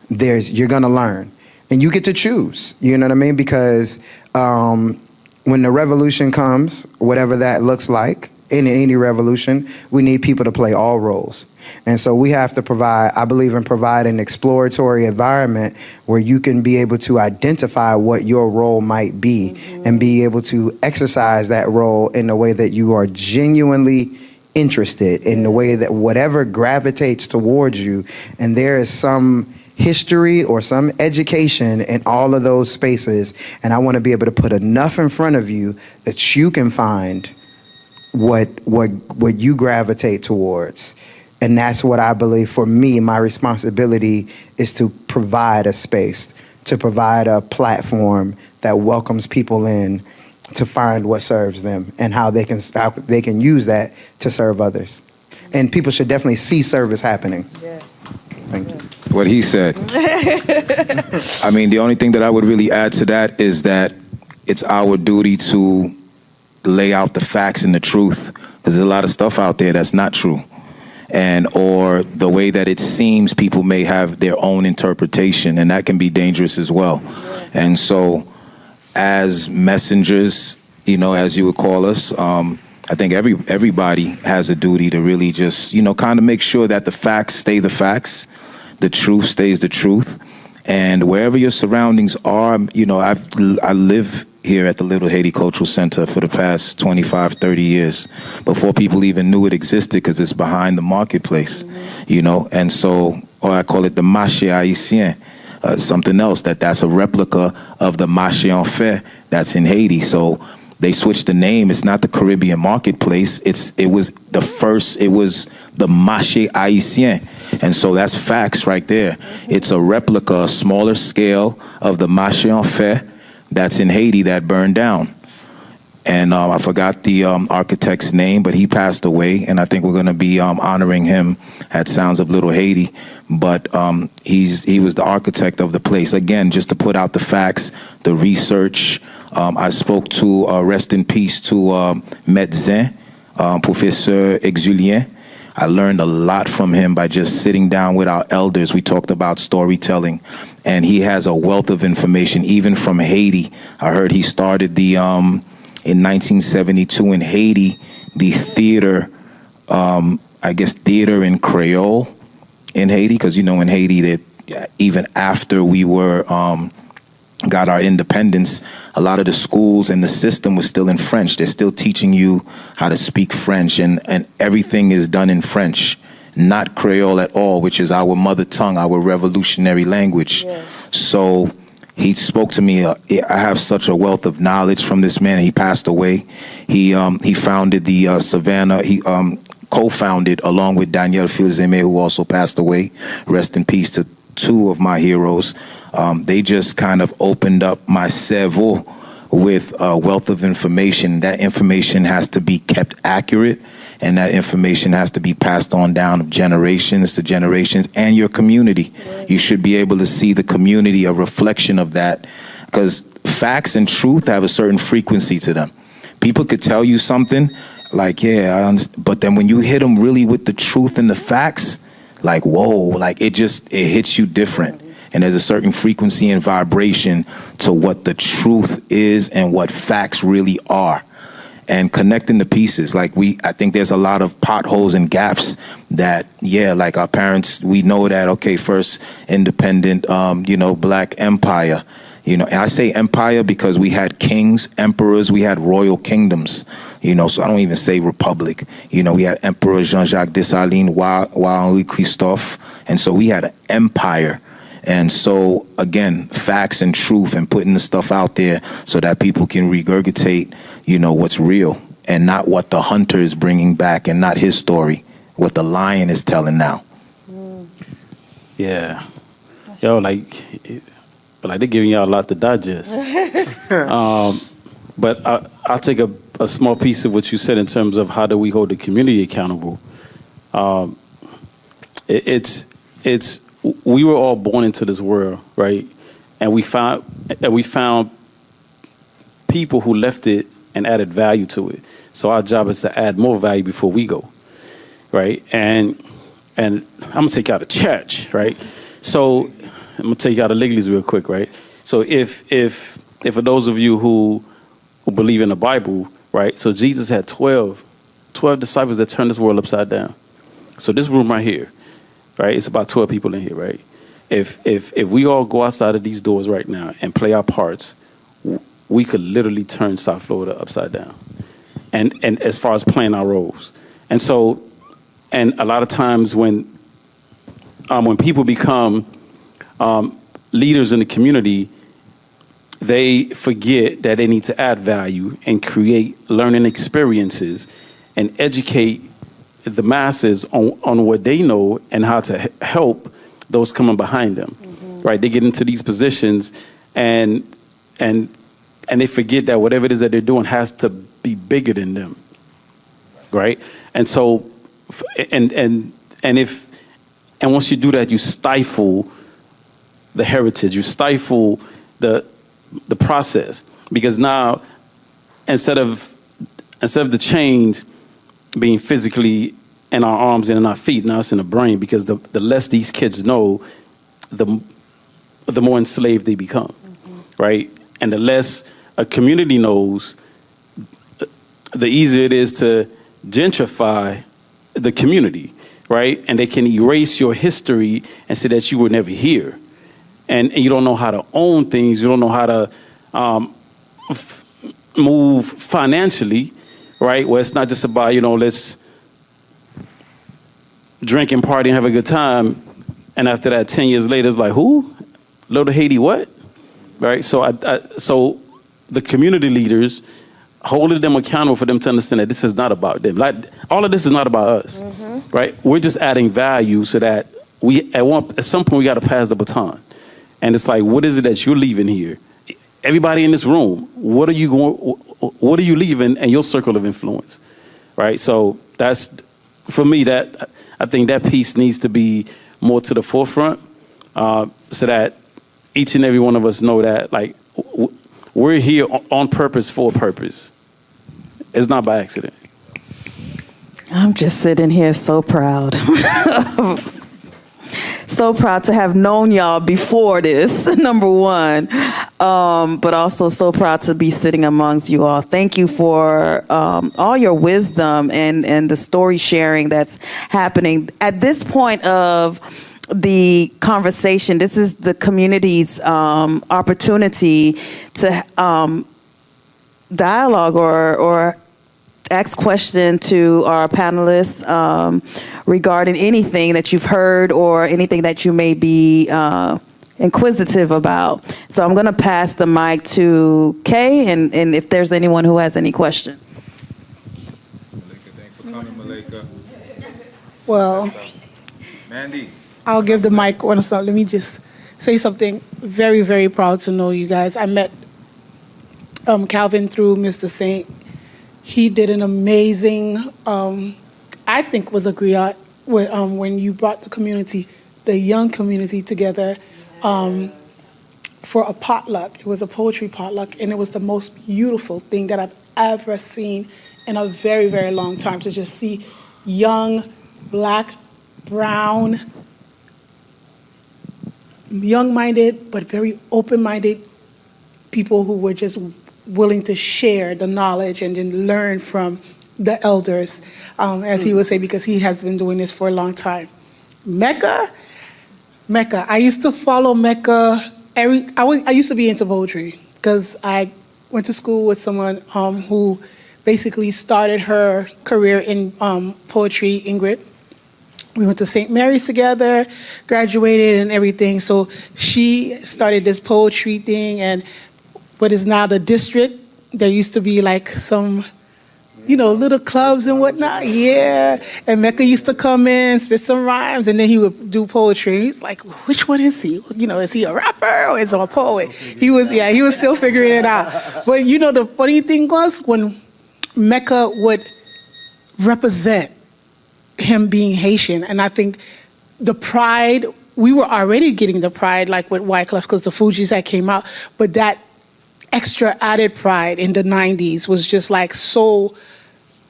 you're going to learn. And you get to choose, you know what I mean? Because when the revolution comes, whatever that looks like, in any revolution, we need people to play all roles. And so we have to provide, I believe in providing an exploratory environment where you can be able to identify what your role might be and be able to exercise that role in a way that you are genuinely interested, in the way that whatever gravitates towards you, and there is some history or some education in all of those spaces, and I want to be able to put enough in front of you that you can find what you gravitate towards. And that's what I believe, for me, my responsibility is to provide a space, to provide a platform that welcomes people in to find what serves them and how they can use that to serve others. And people should definitely see service happening. Yeah. Thank you. What he said. I mean, the only thing that I would really add to that is that it's our duty to lay out the facts and the truth, because there's a lot of stuff out there that's not true, and or the way that it seems, people may have their own interpretation, and that can be dangerous as well. And so as messengers, you know, as you would call us, I think everybody has a duty to really just, you know, kind of make sure that the facts stay the facts, the truth stays the truth, and wherever your surroundings are, you know, I live here at the Little Haiti Cultural Center for the past 25, 30 years, before people even knew it existed, because it's behind the marketplace, you know, and so, or I call it the marché haïtien, something else that's a replica of the marché en fait that's in Haiti. So they switched the name. It's not the Caribbean Marketplace. It was the marché haïtien. And so that's facts right there. It's a replica, a smaller scale of the marché en fait that's in Haiti that burned down. And I forgot the architect's name, but he passed away, and I think we're going to be honoring him at Sounds of Little Haiti. But he was the architect of the place. Again, just to put out the facts, the research. I spoke to, rest in peace, to médecin, Professeur Exulien. I learned a lot from him by just sitting down with our elders. We talked about storytelling, and he has a wealth of information, even from Haiti. I heard he started the, in 1972 in Haiti, the theater, I guess theater in Creole in Haiti, because, you know, in Haiti, that even after we were, got our independence, a lot of the schools and the system was still in French. They're still teaching you how to speak French, and everything is done in French, not Creole at all, which is our mother tongue, our revolutionary language. Yeah. So he spoke to me. I have such a wealth of knowledge from this man. He passed away. He founded the Savannah. He co-founded, along with Daniel Filzeme, who also passed away. Rest in peace to two of my heroes. They just kind of opened up my cerveau with a wealth of information. That information has to be kept accurate, and that information has to be passed on down generations to generations, and your community. Yeah. You should be able to see the community, a reflection of that, because facts and truth have a certain frequency to them. People could tell you something like, yeah, I understand, but then when you hit them really with the truth and the facts, like, whoa, like it hits you different. And there's a certain frequency and vibration to what the truth is and what facts really are. And connecting the pieces, like I think there's a lot of potholes and gaps that, yeah, like our parents, we know that, okay, first independent, you know, black empire, you know, and I say empire because we had kings, emperors, we had royal kingdoms, you know, so I don't even say republic. You know, we had Emperor Jean-Jacques Dessalines, Henri Christophe, and so we had an empire. And so, again, facts and truth and putting the stuff out there so that people can regurgitate, you know, what's real and not what the hunter is bringing back and not his story, what the lion is telling now. Yeah. Yo, like they're giving y'all a lot to digest. But I'll take a small piece of what you said in terms of how do we hold the community accountable. We were all born into this world, right? And we found people who left it and added value to it. So our job is to add more value before we go, right? And I'm gonna take you out of church, right? So I'm gonna take you out of Liggly's real quick, right? So if for those of you who believe in the Bible, right? So Jesus had 12 disciples that turned this world upside down, So this room right here, right? It's about 12 people in here, right? If we all go outside of these doors right now and play our parts, we could literally turn South Florida upside down. And as far as playing our roles. And so, and a lot of times when people become leaders in the community, they forget that they need to add value and create learning experiences and educate the masses on what they know and how to help those coming behind them. Right? They get into these positions and they forget that whatever it is that they're doing has to be bigger than them. Right? And so, and once you do that, you stifle the heritage, you stifle the process, because now instead of the change being physically in our arms and in our feet, now it's in the brain, because the less these kids know, the more enslaved they become, right? And the less a community knows, the easier it is to gentrify the community, right? And they can erase your history and say that you were never here. And you don't know how to own things. You don't know how to move financially, right? Where it's not just about, let's drink and party and have a good time. And after that, 10 years later, it's like, who? Little Haiti what? Right? So so the community leaders, holding them accountable for them to understand that this is not about them. Like, all of this is not about us, right? We're just adding value so that at some point we got to pass the baton. And it's like, what is it that you're leaving here? Everybody in this room, what are you leaving in your circle of influence, right? So that's, for me, that I think that piece needs to be more to the forefront, so that each and every one of us know that, like, we're here on purpose for a purpose. It's not by accident. I'm just sitting here so proud. So proud to have known y'all before this, number one, but also so proud to be sitting amongst you all. Thank you for all your wisdom and the story sharing that's happening. At this point of the conversation, this is the community's opportunity to dialogue or ask question to our panelists regarding anything that you've heard or anything that you may be inquisitive about. So I'm going to pass the mic to Kay, and if there's anyone who has any question. Malika, thanks for coming, Malika. Well, Mandy. I'll give the mic one second. Let me just say something. Very, very proud to know you guys. I met Calvin through Mr. Saint. He did an amazing, I think was a griot when you brought the community, the young community together for a potluck. It was a poetry potluck, and it was the most beautiful thing that I've ever seen in a very, very long time, to just see young, black, brown, young-minded, but very open-minded people who were just willing to share the knowledge and then learn from the elders, as he would say, because he has been doing this for a long time. Mecca. I used to follow Mecca. I used to be into poetry because I went to school with someone who basically started her career in poetry, Ingrid. We went to St. Mary's together, graduated and everything. So she started this poetry thing, and what is now the district, there used to be like some, little clubs and whatnot. Yeah. And Mecca used to come in, spit some rhymes, and then he would do poetry. He's like, which one is he? Is he a rapper or is he a poet? He was still figuring it out. But the funny thing was, when Mecca would represent him being Haitian, and I think the pride, we were already getting the pride, like with Wyclef, because the Fugees had came out, but that extra added pride in the 90s was just like so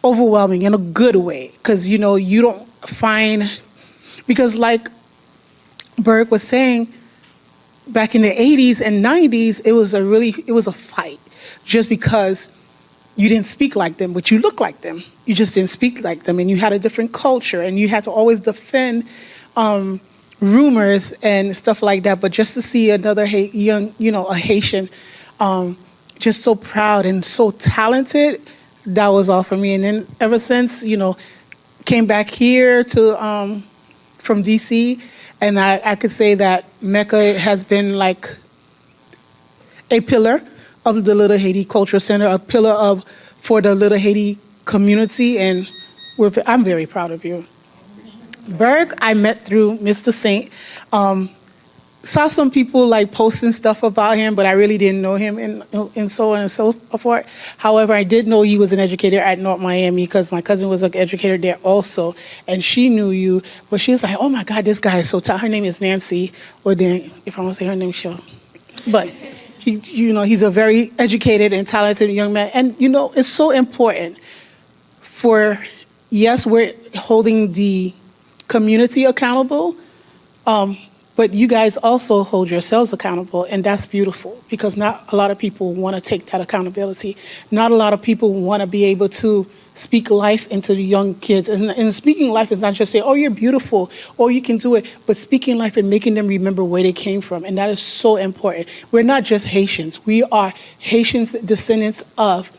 overwhelming in a good way, because you don't find, because like Berwick was saying, back in the 80s and 90s, it was a fight, just because you didn't speak like them, but you look like them. You just didn't speak like them, and you had a different culture, and you had to always defend rumors and stuff like that. But just to see another a Haitian, just so proud and so talented, that was all for me. And then ever since, came back here to from DC, and I could say that Mecca has been like a pillar of the Little Haiti Cultural Center, a pillar for the Little Haiti community, and I'm very proud of you. Berg, I met through Mr. Saint. Saw some people like posting stuff about him, but I really didn't know him, and so on and so forth. However, I did know he was an educator at North Miami because my cousin was an educator there also, and she knew you. But she was like, "Oh my God, this guy is so talented." Her name is Nancy, or then if I want to say her name, sure. But he's a very educated and talented young man, and it's so important for. Yes, we're holding the community accountable. But you guys also hold yourselves accountable, and that's beautiful because not a lot of people want to take that accountability. Not a lot of people want to be able to speak life into the young kids. And speaking life is not just saying, oh, you're beautiful, or you can do it, but speaking life and making them remember where they came from, and that is so important. We're not just Haitians. We are Haitians, descendants of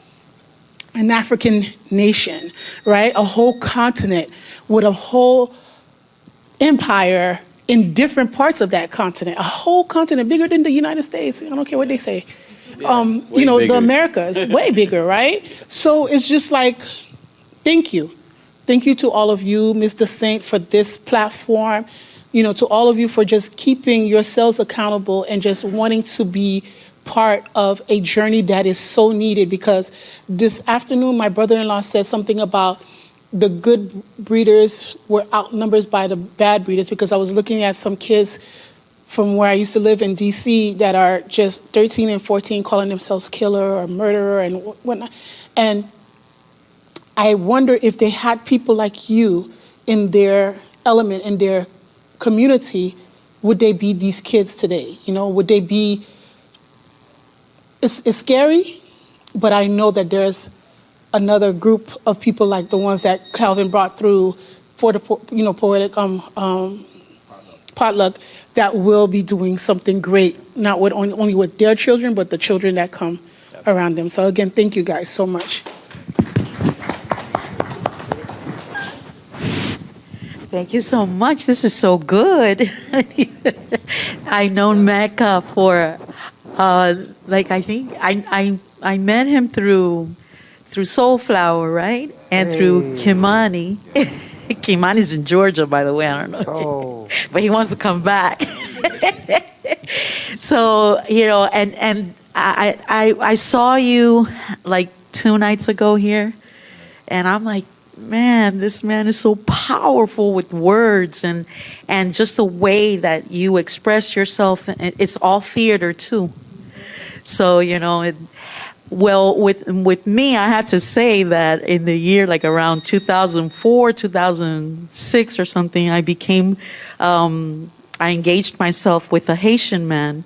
an African nation, right? A whole continent with a whole empire in different parts of that continent, a whole continent bigger than the United States. I don't care what they say. Bigger. The Americas, way bigger, right? So it's just like, thank you. Thank you to all of you, Mr. Saint, for this platform. To all of you for just keeping yourselves accountable and just wanting to be part of a journey that is so needed, because this afternoon, my brother-in-law said something about the good breeders were outnumbered by the bad breeders, because I was looking at some kids from where I used to live in DC that are just 13 and 14 calling themselves killer or murderer and whatnot. And I wonder if they had people like you in their element, in their community, would they be these kids today? Would they be, it's scary, but I know that there's another group of people like the ones that Calvin brought through for the poetic potluck that will be doing something great, not with only with their children, but the children that come around them. So again, thank you guys so much. Thank you so much. This is so good. I known Mecca for I think I met him through Soulflower, right? And through Kimani. Kimani's in Georgia, by the way. I don't know. Oh. But he wants to come back. So, and I saw you like 2 nights ago here. And I'm like, man, this man is so powerful with words and just the way that you express yourself. It's all theater, too. So, well, with me, I have to say that in the year like around 2004, 2006 or something, I engaged myself with a Haitian man,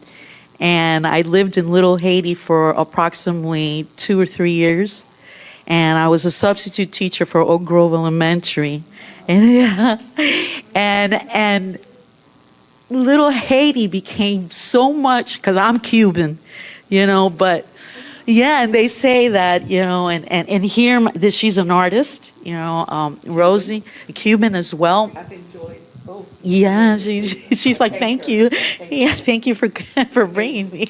and I lived in Little Haiti for approximately 2 or 3 years, and I was a substitute teacher for Oak Grove Elementary, and Little Haiti became so much, because I'm Cuban, but. Yeah, and they say that, and here, she's an artist, Rosie, a Cuban as well. I've enjoyed both. Yeah, she's like, thank you. Yeah, thank you for bringing me.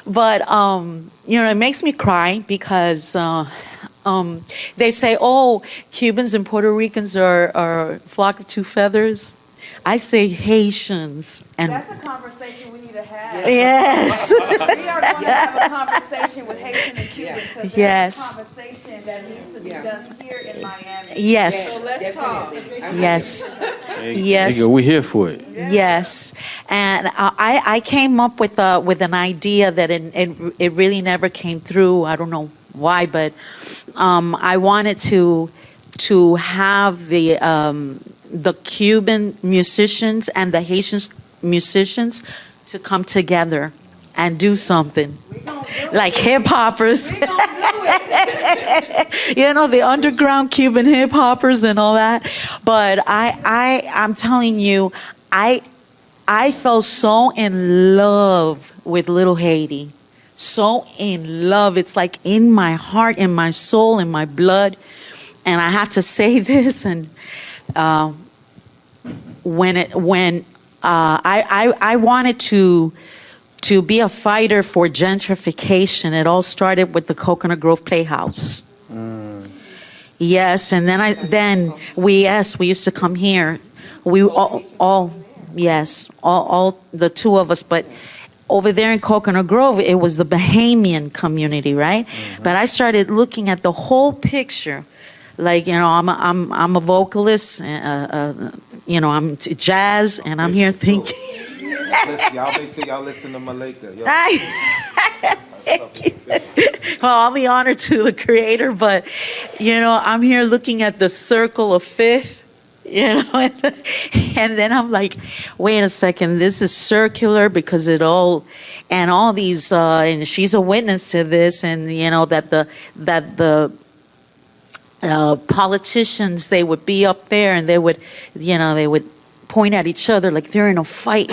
But, it makes me cry because they say, oh, Cubans and Puerto Ricans are a flock of two feathers. I say Haitians. And That's a conversation we need to have. yes. We are going to have a conversation with Haitian and Cuban, because Yes. there's a conversation that needs to be done here in Miami. Yes. So let's talk. Yes. Yes. Nigga, we're here for it. Yes, and I came up with an idea that it really never came through. I don't know why, but I wanted to have the Cuban musicians and the Haitian musicians to come together and do something like hip hoppers. We gonna do You know, the underground Cuban hip hoppers and all that. But I'm telling you, I fell so in love with Little Haiti. So in love. It's like in my heart, in my soul, in my blood. And I have to say this, and when I wanted to be a fighter for gentrification, it all started with the Coconut Grove Playhouse. Yes, and then we used to come here. We all the two of us, but over there in Coconut Grove, it was the Bahamian community, right? But I started looking at the whole picture. Like, you know, I'm a vocalist, you know, I'm jazz, and I'm here thinking. Y'all make sure y'all listen to Malika. Well, I'll be honored to the Creator, but, you know, I'm here looking at the circle of fifth, you know, and then I'm like, wait a second, this is circular because it all, and all these, and she's a witness to this, and, you know, that the politicians, they would be up there and they would, you know, they would point at each other like they're in a fight,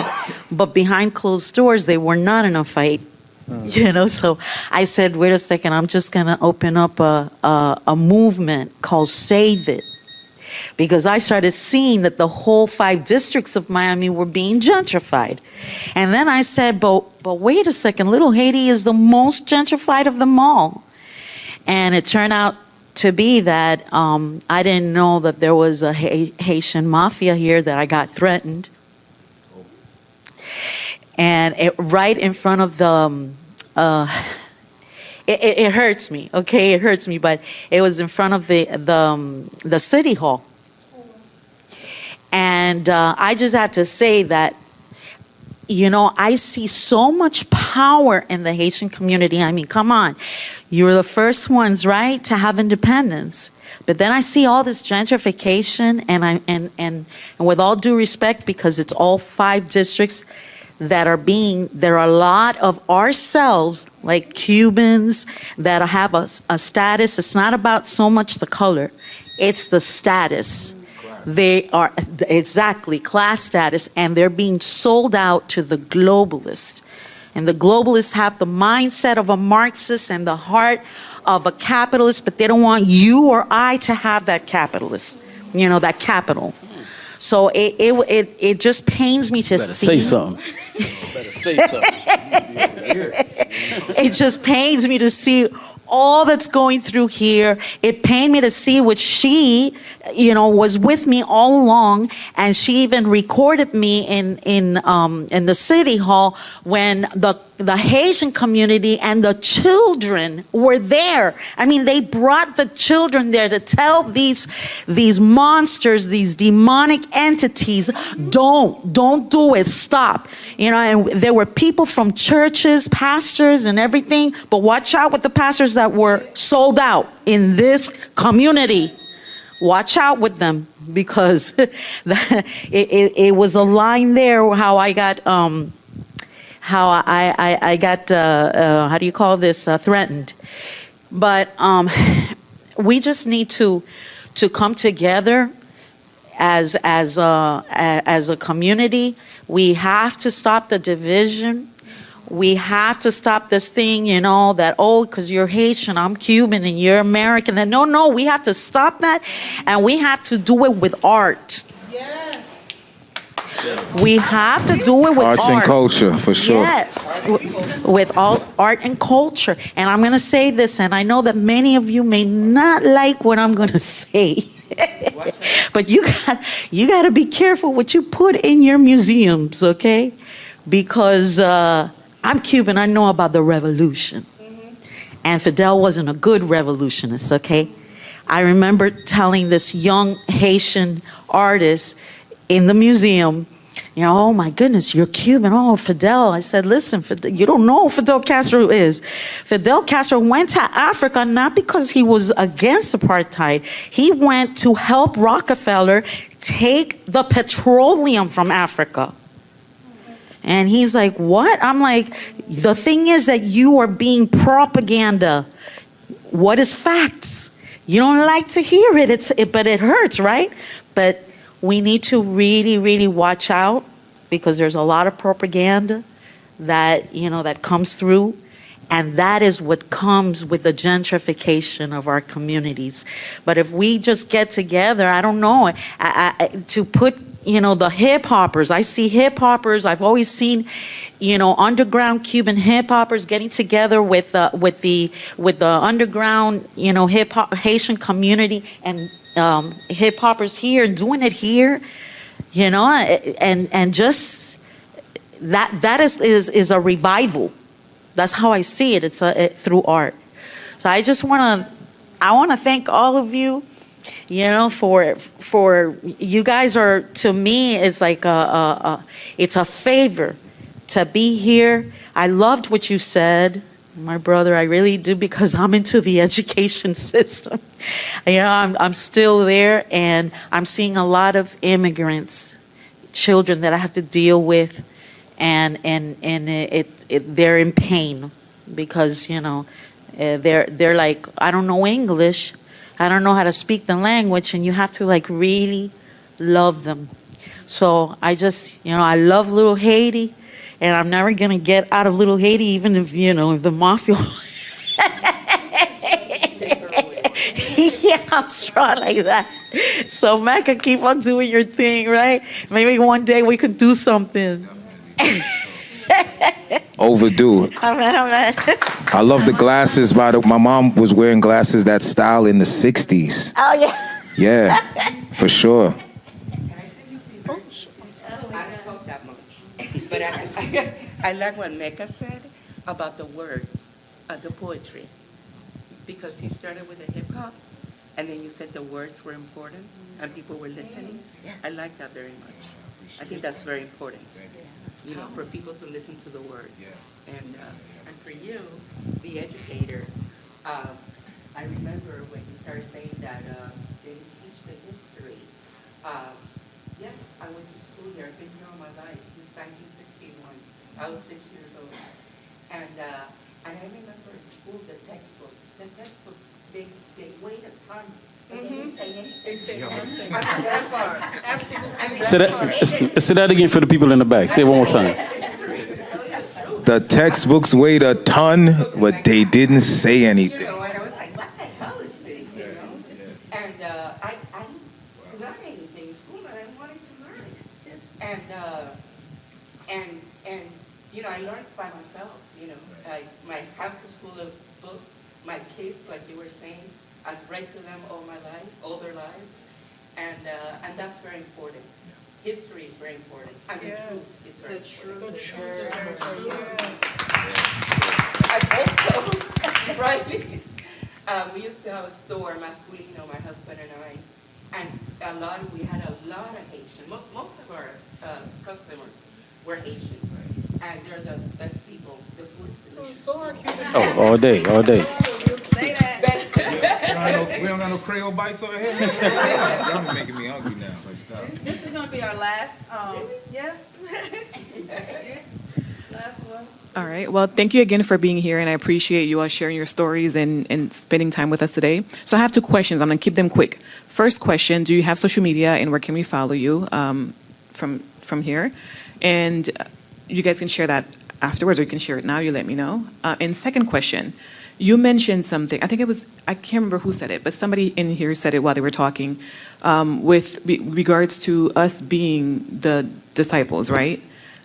but behind closed doors they were not in a fight. You know, so I said, wait a second, I'm just gonna open up a movement called Save It, because I started seeing that the whole 5 districts of Miami were being gentrified. And then I said, but wait a second, Little Haiti is the most gentrified of them all. And it turned out to be that I didn't know that there was a Haitian mafia here, that I got threatened. And right in front of the, it hurts me, okay? It hurts me, but it was in front of the city hall. And I just have to say that, you know, I see so much power in the Haitian community. I mean, come on. You were the first ones, right, to have independence. But then I see all this gentrification, and with all due respect, because it's all 5 districts that are there are a lot of ourselves, like Cubans, that have a status. It's not about so much the color, it's the status. They are, exactly, class status, and they're being sold out to the globalists. And the globalists have the mindset of a Marxist and the heart of a capitalist, but they don't want you or I to have that capitalist, you know, that capital. So it just pains me to see. Say something. Better say something. It just pains me to see all that's going through here. It pained me to see what she, you know, was with me all along, and she even recorded me in the city hall when the Haitian community and the children were there. I mean, they brought the children there to tell these monsters, these demonic entities, don't do it, stop. You know, and there were people from churches, pastors and everything, but watch out with the pastors that were sold out in this community. Watch out with them, because it was a line there how I got how do you call this, threatened. But we just need to come together as a community. We have to stop the division. We have to stop this thing, you know, that, oh, because you're Haitian, I'm Cuban, and you're American. And no, we have to stop that, and we have to do it with art. Yes. We have to do it with arts art. And culture, for sure. Yes, with all art and culture. And I'm going to say this, and I know that many of you may not like what I'm going to say. But you got to be careful what you put in your museums, okay? Because I'm Cuban, I know about the revolution. And Fidel wasn't a good revolutionist, okay? I remember telling this young Haitian artist in the museum, you know, oh my goodness, you're Cuban, oh, Fidel. I said, listen, Fidel, you don't know who Fidel Castro is. Fidel Castro went to Africa not because he was against apartheid. He went to help Rockefeller take the petroleum from Africa. And he's like, what? I'm like, the thing is that you are being propaganda. what is facts? You don't like to hear it, but it hurts, right? But we need to really, really watch out, because there's a lot of propaganda that, that comes through. And that is what comes with the gentrification of our communities. But if we just get together, I don't know, to put, the hip hoppers. I see hip hoppers. I've always seen, underground Cuban hip hoppers getting together with the underground, Haitian community, and hip hoppers here, doing it here, and just that is a revival. That's how I see it. It's through art. So I just want to thank all of you, for you guys are, to me, it's like it's a favor to be here. I loved what you said, my brother. I really do, because I'm into the education system. I'm still there, and I'm seeing a lot of immigrants, children that I have to deal with. And they're in pain, because they're like, I don't know English, I don't know how to speak the language, and you have to like really love them. So I just I love Little Haiti, and I'm never gonna get out of Little Haiti, even if if the mafia. Yeah, I'm strong like that. So Mecca, keep on doing your thing, right? Maybe one day we could do something. Overdue. Amen. I love the glasses. My mom was wearing glasses that style in the 60s. Oh, yeah. Yeah, for sure. I don't talk that much, but I like what Mecca said about the words, the poetry, because he started with the hip hop, and then you said the words were important and people were listening. I like that very much. I think that's very important. For people to listen to the words. And for you, the educator, I remember when you started saying that they teach the history. Yes, I went to school here. I've been here all my life since 1961. I was 6 years old. And I remember in school the textbooks, they weighed a ton. They say nothing. Absolutely. Say that again for the people in the back. Say it one more time. The textbooks weighed a ton, but they didn't say anything. And I was like, what the hell is this? And I didn't learn anything in school, and I wanted to learn. And I learned by myself. I have to school of books. My kids, like you were saying, I've read to them all their lives, and that's very important. History is very important. And the truth is very important. The truth. I also, right? We used to have a store, Masculino, my husband and I, and we had a lot of Haitian. Most of our customers were Haitian, and they're the best people. The food is delicious. Oh, all day. We don't got no Creole bites over here. Y'all making me hungry now. Stop. This is going to be our last, last one. All right. Well, thank you again for being here, and I appreciate you all sharing your stories and spending time with us today. So I have 2 questions. I'm going to keep them quick. First question, do you have social media, and where can we follow you from here? And you guys can share that afterwards, or you can share it now. You let me know. And second question, you mentioned something. I can't remember who said it, but somebody in here said it while they were talking, with regards to us being the disciples, right?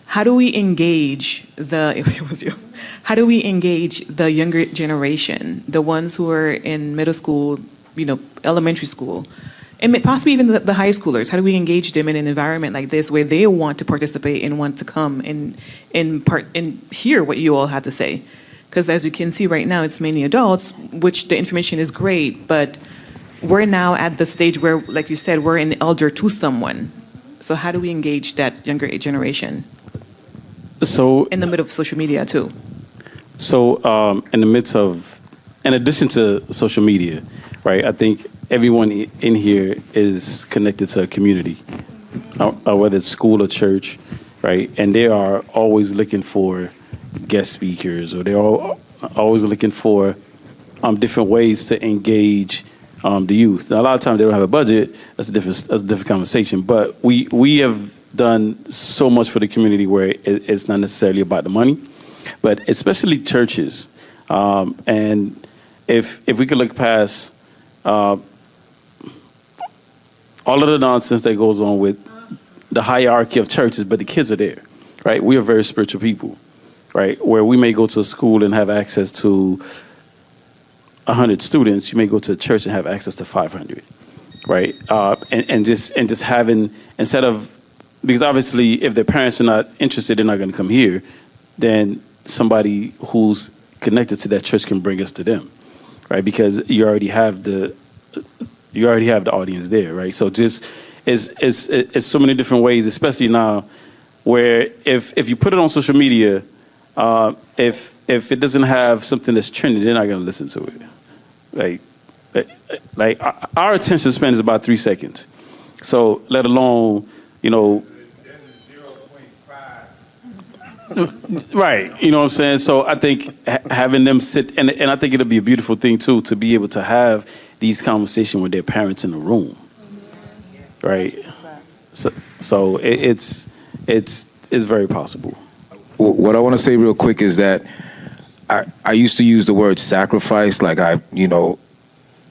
How do we engage How do we engage the younger generation, the ones who are in middle school, elementary school, and possibly even the high schoolers? How do we engage them in an environment like this where they want to participate and want to come and hear what you all have to say? Because as you can see right now, it's mainly adults, which the information is great, but we're now at the stage where, like you said, we're an elder to someone. So how do we engage that younger generation? So in the middle of social media too. So in addition to social media, right? I think everyone in here is connected to a community, whether it's school or church, right? And they are always looking for guest speakers, or they're always looking for different ways to engage the youth. Now, a lot of times they don't have a budget. That's a different conversation. But we have done so much for the community where it's not necessarily about the money, but especially churches. And if we could look past all of the nonsense that goes on with the hierarchy of churches, but the kids are there, right? We are very spiritual people, right? Where we may go to a school and have access to 100 students, you may go to a church and have access to 500, right? And just having, instead of, because obviously if their parents are not interested, they're not going to come here, then somebody who's connected to that church can bring us to them, right? Because you already have the audience there, right? So just it's so many different ways, especially now, where if you put it on social media, if it doesn't have something that's trending, they're not going to listen to it. Like our attention span is about 3 seconds. So let alone, right, you know what I'm saying? So I think having them sit, and I think it'll be a beautiful thing too, to be able to have these conversations with their parents in the room, right? So it's very possible. What I want to say real quick is that I used to use the word sacrifice, like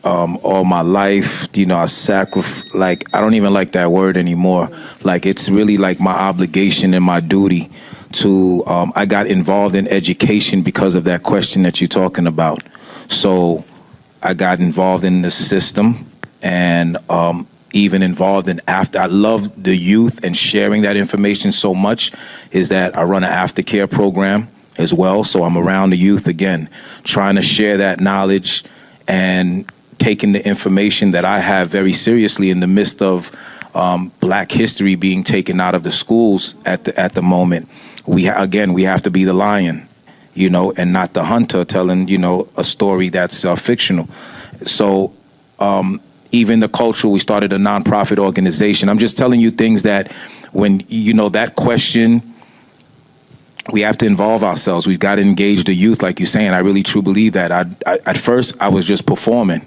all my life, I I don't even like that word anymore. Like, it's really like my obligation and my duty to, I got involved in education because of that question that you're talking about. So I got involved in the system and even involved in after. I love the youth and sharing that information so much is that I run an aftercare program as well. So I'm around the youth again, trying to share that knowledge and taking the information that I have very seriously in the midst of Black history being taken out of the schools at the moment. We have to be the lion, and not the hunter telling, a story that's fictional. So even the culture, we started a nonprofit organization. I'm just telling you things that when, that question, we have to involve ourselves. We've got to engage the youth, like you're saying. I really truly believe that. At first, I was just performing.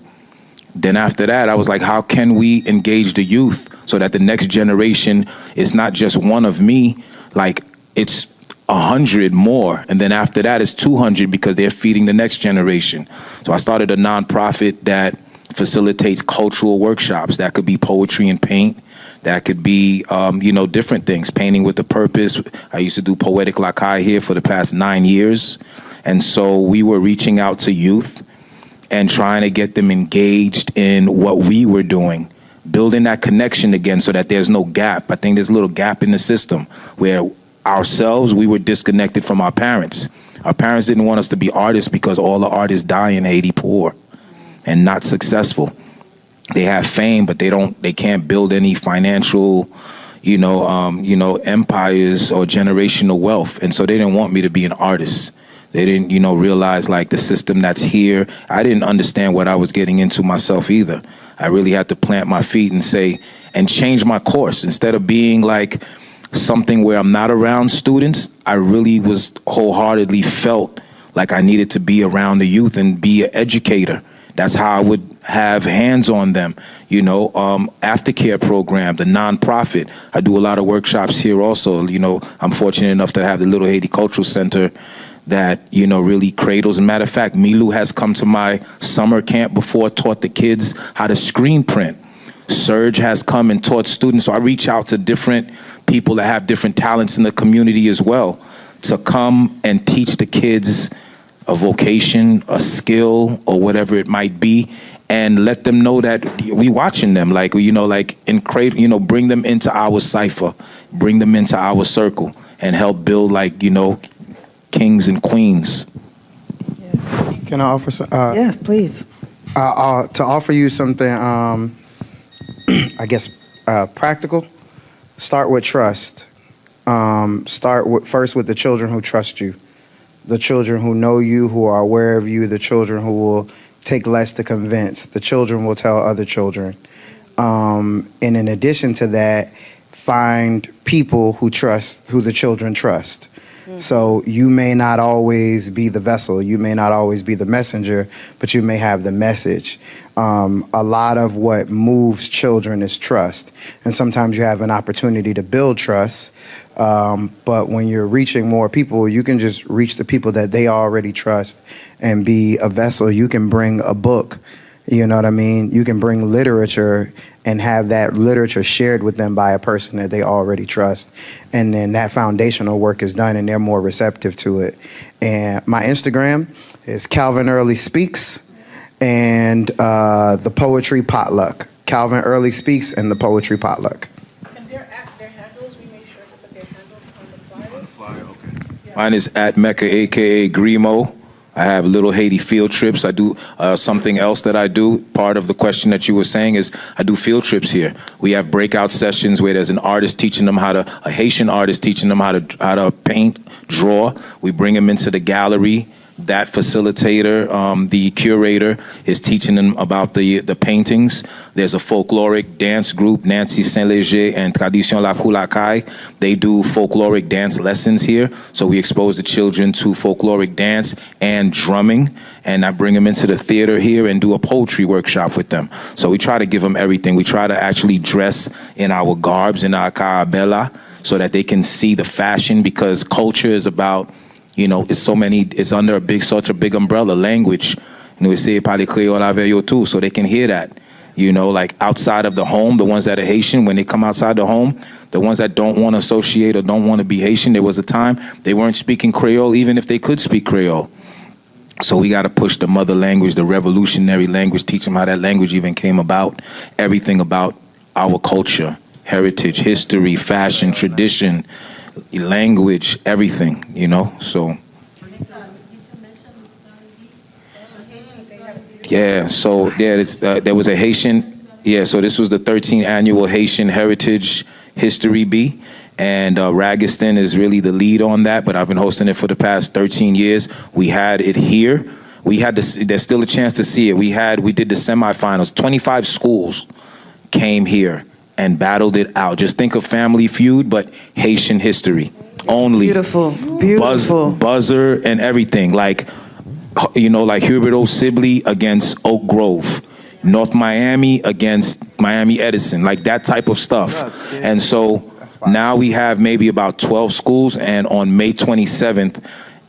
Then after that, I was like, how can we engage the youth so that the next generation is not just one of me, like it's 100 more. And then after that, it's 200 because they're feeding the next generation. So I started a nonprofit that facilitates cultural workshops. That could be poetry and paint. That could be, different things, painting with a purpose. I used to do Poetic here for the past 9 years. And so we were reaching out to youth and trying to get them engaged in what we were doing, building that connection again so that there's no gap. I think there's a little gap in the system where ourselves, we were disconnected from our parents. Our parents didn't want us to be artists because all the artists die in Haiti poor and not successful. They have fame, but they can't build any financial, empires or generational wealth. And so they didn't want me to be an artist. They didn't, realize like the system that's here. I didn't understand what I was getting into myself either. I really had to plant my feet and change my course. Instead of being like something where I'm not around students, I really was wholeheartedly felt like I needed to be around the youth and be an educator. That's how I would have hands on them, aftercare program, the nonprofit. I do a lot of workshops here also. I'm fortunate enough to have the Little Haiti Cultural Center that, really cradles. As a matter of fact, Milu has come to my summer camp before, taught the kids how to screen print. Serge has come and taught students. So I reach out to different people that have different talents in the community as well to come and teach the kids a vocation, a skill, or whatever it might be, and let them know that we watching them, like bring them into our cipher, bring them into our circle, and help build kings and queens. Yeah. Can I offer some? Yes, please. To offer you something, I guess practical. Start with trust. First with the children who trust you. The children who know you, who are aware of you, the children who will take less to convince, the children will tell other children. And in addition to that, find people who the children trust. So you may not always be the vessel, you may not always be the messenger, but you may have the message. A lot of what moves children is trust. And sometimes you have an opportunity to build trust. But when you're reaching more people, you can just reach the people that they already trust and be a vessel. You can bring a book, you know what I mean? You can bring literature and have that literature shared with them by a person that they already trust. And then that foundational work is done and they're more receptive to it. And my Instagram is Calvin Early Speaks and the Poetry Potluck. Calvin Early Speaks and the Poetry Potluck. And their handles, we made sure to put their handles on the flyer. Okay. Mine is at Mecca, aka Grimmo. I have Little Haiti field trips. I do something else that I do. Part of the question that you were saying is I do field trips here. We have breakout sessions where there's an artist teaching them a Haitian artist teaching them how to paint, draw. We bring them into the gallery. That facilitator, the curator, is teaching them about the paintings. There's a folkloric dance group, Nancy Saint-Léger and Tradition La Koulakai. They do folkloric dance lessons here. So we expose the children to folkloric dance and drumming. And I bring them into the theater here and do a poetry workshop with them. So we try to give them everything. We try to actually dress in our garbs, in our carabella, so that they can see the fashion, because culture is about, you know, it's under such a big umbrella, language. And we say parler créole avec yo too, so they can hear that. You know, like outside of the home, the ones that are Haitian, when they come outside the home, the ones that don't want to associate or don't want to be Haitian, there was a time they weren't speaking Creole, even if they could speak Creole. So we got to push the mother language, the revolutionary language, teach them how that language even came about, everything about our culture, heritage, history, fashion, tradition, language, everything, you know. So yeah, so yeah, there was a Haitian, so this was the 13th annual Haitian Heritage History Bee, and Augustine is really the lead on that, but I've been hosting it for the past 13 years. We had it here. There's still a chance to see it. We did the semifinals. 25 schools came here and battled it out. Just think of Family Feud, but Haitian history only. Beautiful, beautiful. Buzzer and everything. Like, you know, like Hubert O. Sibley against Oak Grove. North Miami against Miami Edison. Like that type of stuff. And so now we have maybe about 12 schools, and on May 27th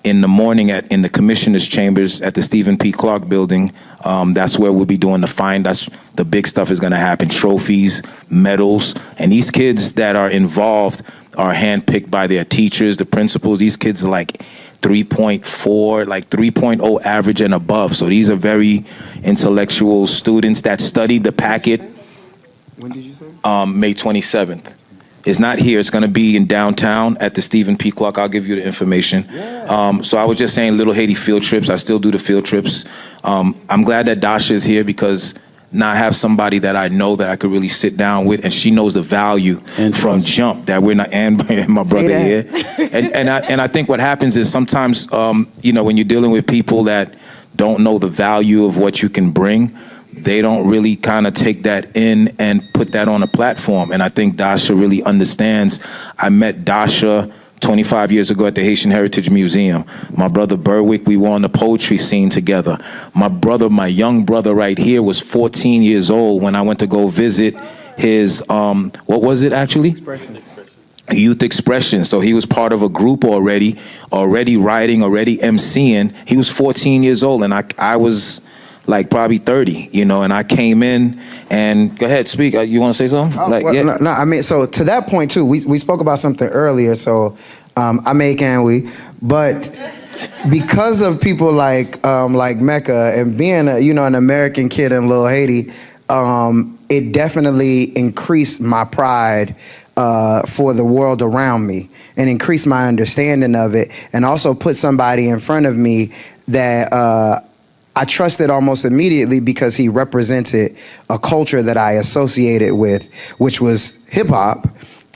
in the morning in the commissioner's chambers at the Stephen P. Clark building, that's where we'll be doing that's the big stuff is going to happen. Trophies, medals, and these kids that are involved are handpicked by their teachers, the principals. These kids are like 3.4, like 3.0 average and above. So these are very intellectual students that studied the packet. When did you say? May 27th. It's not here. It's going to be in downtown at the Stephen P. Clark. I'll give you the information. Yeah. So I was just saying Little Haiti field trips. I still do the field trips. I'm glad that Dasha is here, because now I have somebody that I know that I could really sit down with, and she knows the value and from jump that we're not, and my brother here. And I think what happens is sometimes, you know, when you're dealing with people that don't know the value of what you can bring, they don't really kind of take that in and put that on a platform. And I think Dasha really understands. I met Dasha 25 years ago at the Haitian Heritage Museum. My brother Berwick, we were on the poetry scene together. My young brother right here was 14 years old when I went to go visit his, what was it actually? Youth Expression. So he was part of a group already writing, already MCing. He was 14 years old, and I was like probably 30, you know, and I came in and go ahead, speak. You want to say something? No, I mean, so to that point too, we spoke about something earlier. So I may, can we? But because of people like Mecca and being an American kid in Little Haiti, it definitely increased my pride for the world around me, and increased my understanding of it, and also put somebody in front of me that I trusted almost immediately, because he represented a culture that I associated with, which was hip hop.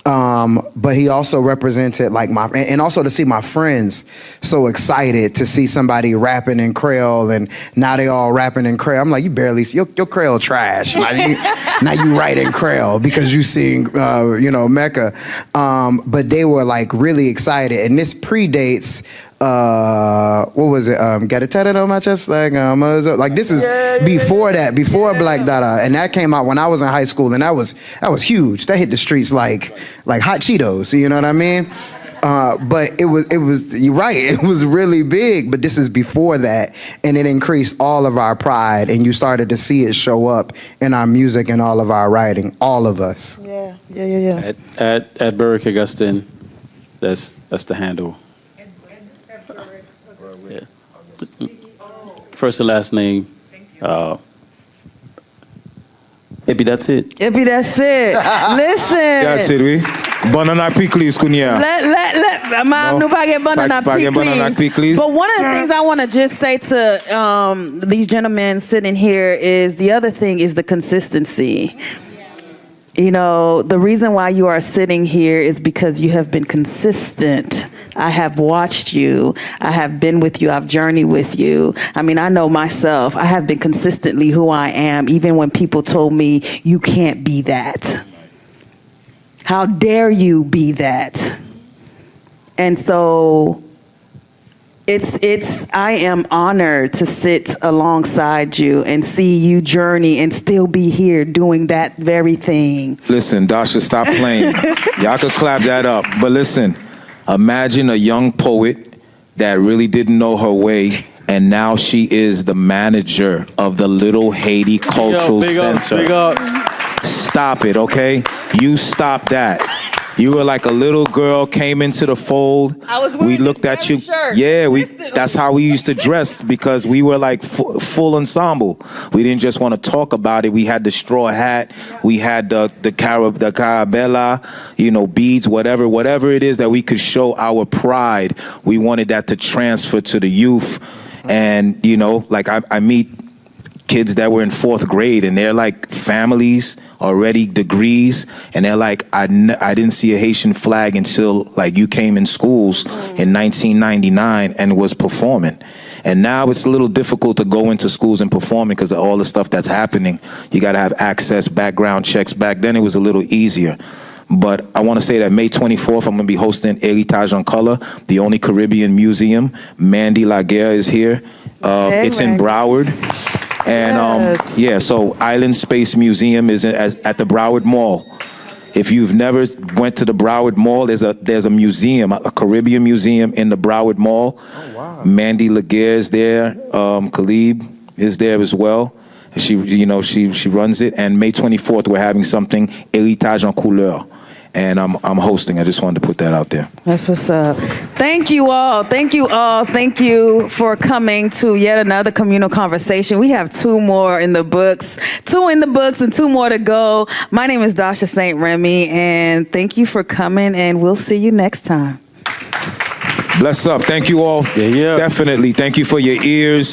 But he also represented like and also to see my friends so excited to see somebody rapping in Creole, and now they all rapping in Creole. I'm like, you barely, your Creole trash. Now you write in Creole because you sing, Mecca. But they were like really excited, and this predates. What was it? Gotta tell it on my chest like this is before Black Dada, and that came out when I was in high school, and that was huge. That hit the streets like hot Cheetos. You know what I mean? But it was you're right. It was really big. But this is before that, and it increased all of our pride, and you started to see it show up in our music and all of our writing. All of us. Yeah. At Berwick, Augustine, that's the handle. First and last name. Maybe that's it. Listen. That's it, we. Banana pickles, kunya. Banana pickles. But one of the things I want to just say to these gentlemen sitting here is the other thing is the consistency. You know, the reason why you are sitting here is because you have been consistent. I have watched you. I have been with you. I've journeyed with you. I mean, I know myself. I have been consistently who I am, even when people told me, you can't be that. How dare you be that? And so I am honored to sit alongside you and see you journey and still be here doing that very thing. Listen, Dasha, stop playing. Y'all could clap that up. But listen, imagine a young poet that really didn't know her way, and now she is the manager of the Little Haiti Cultural Center. Big ups. Stop it, okay? You stop that. You were like a little girl, came into the fold. I was wearing we looked at you. Shirt. Yeah, that's how we used to dress, because we were like full ensemble. We didn't just want to talk about it. We had the straw hat. We had the carabella, beads, whatever it is that we could show our pride. We wanted that to transfer to the youth. And, like I meet kids that were in 4th grade, and they're like families, already degrees, and they're like, I didn't see a Haitian flag until like you came in schools in 1999 and was performing. And now it's a little difficult to go into schools and performing because of all the stuff that's happening. You got to have access, background checks. Back then it was a little easier. But I want to say that May 24th, I'm going to be hosting Heritage en Color, the only Caribbean museum. Mandy Laguerre is here. It's in Broward. And so Island Space Museum is at the Broward Mall. If you've never went to the Broward Mall, there's a museum, a Caribbean museum in the Broward Mall. Oh, wow. Mandy Laguerre is there. Khalib is there as well. She runs it. And May 24th, we're having something, Heritage en Couleur. And I'm hosting. I just wanted to put that out there. That's what's up. Thank you all. Thank you for coming to yet another communal conversation. We have 2 more in the books, 2 in the books and 2 more to go. My name is Dasha St. Remy, and thank you for coming, and we'll see you next time. Bless up. Thank you all. Yeah. Definitely. Thank you for your ears.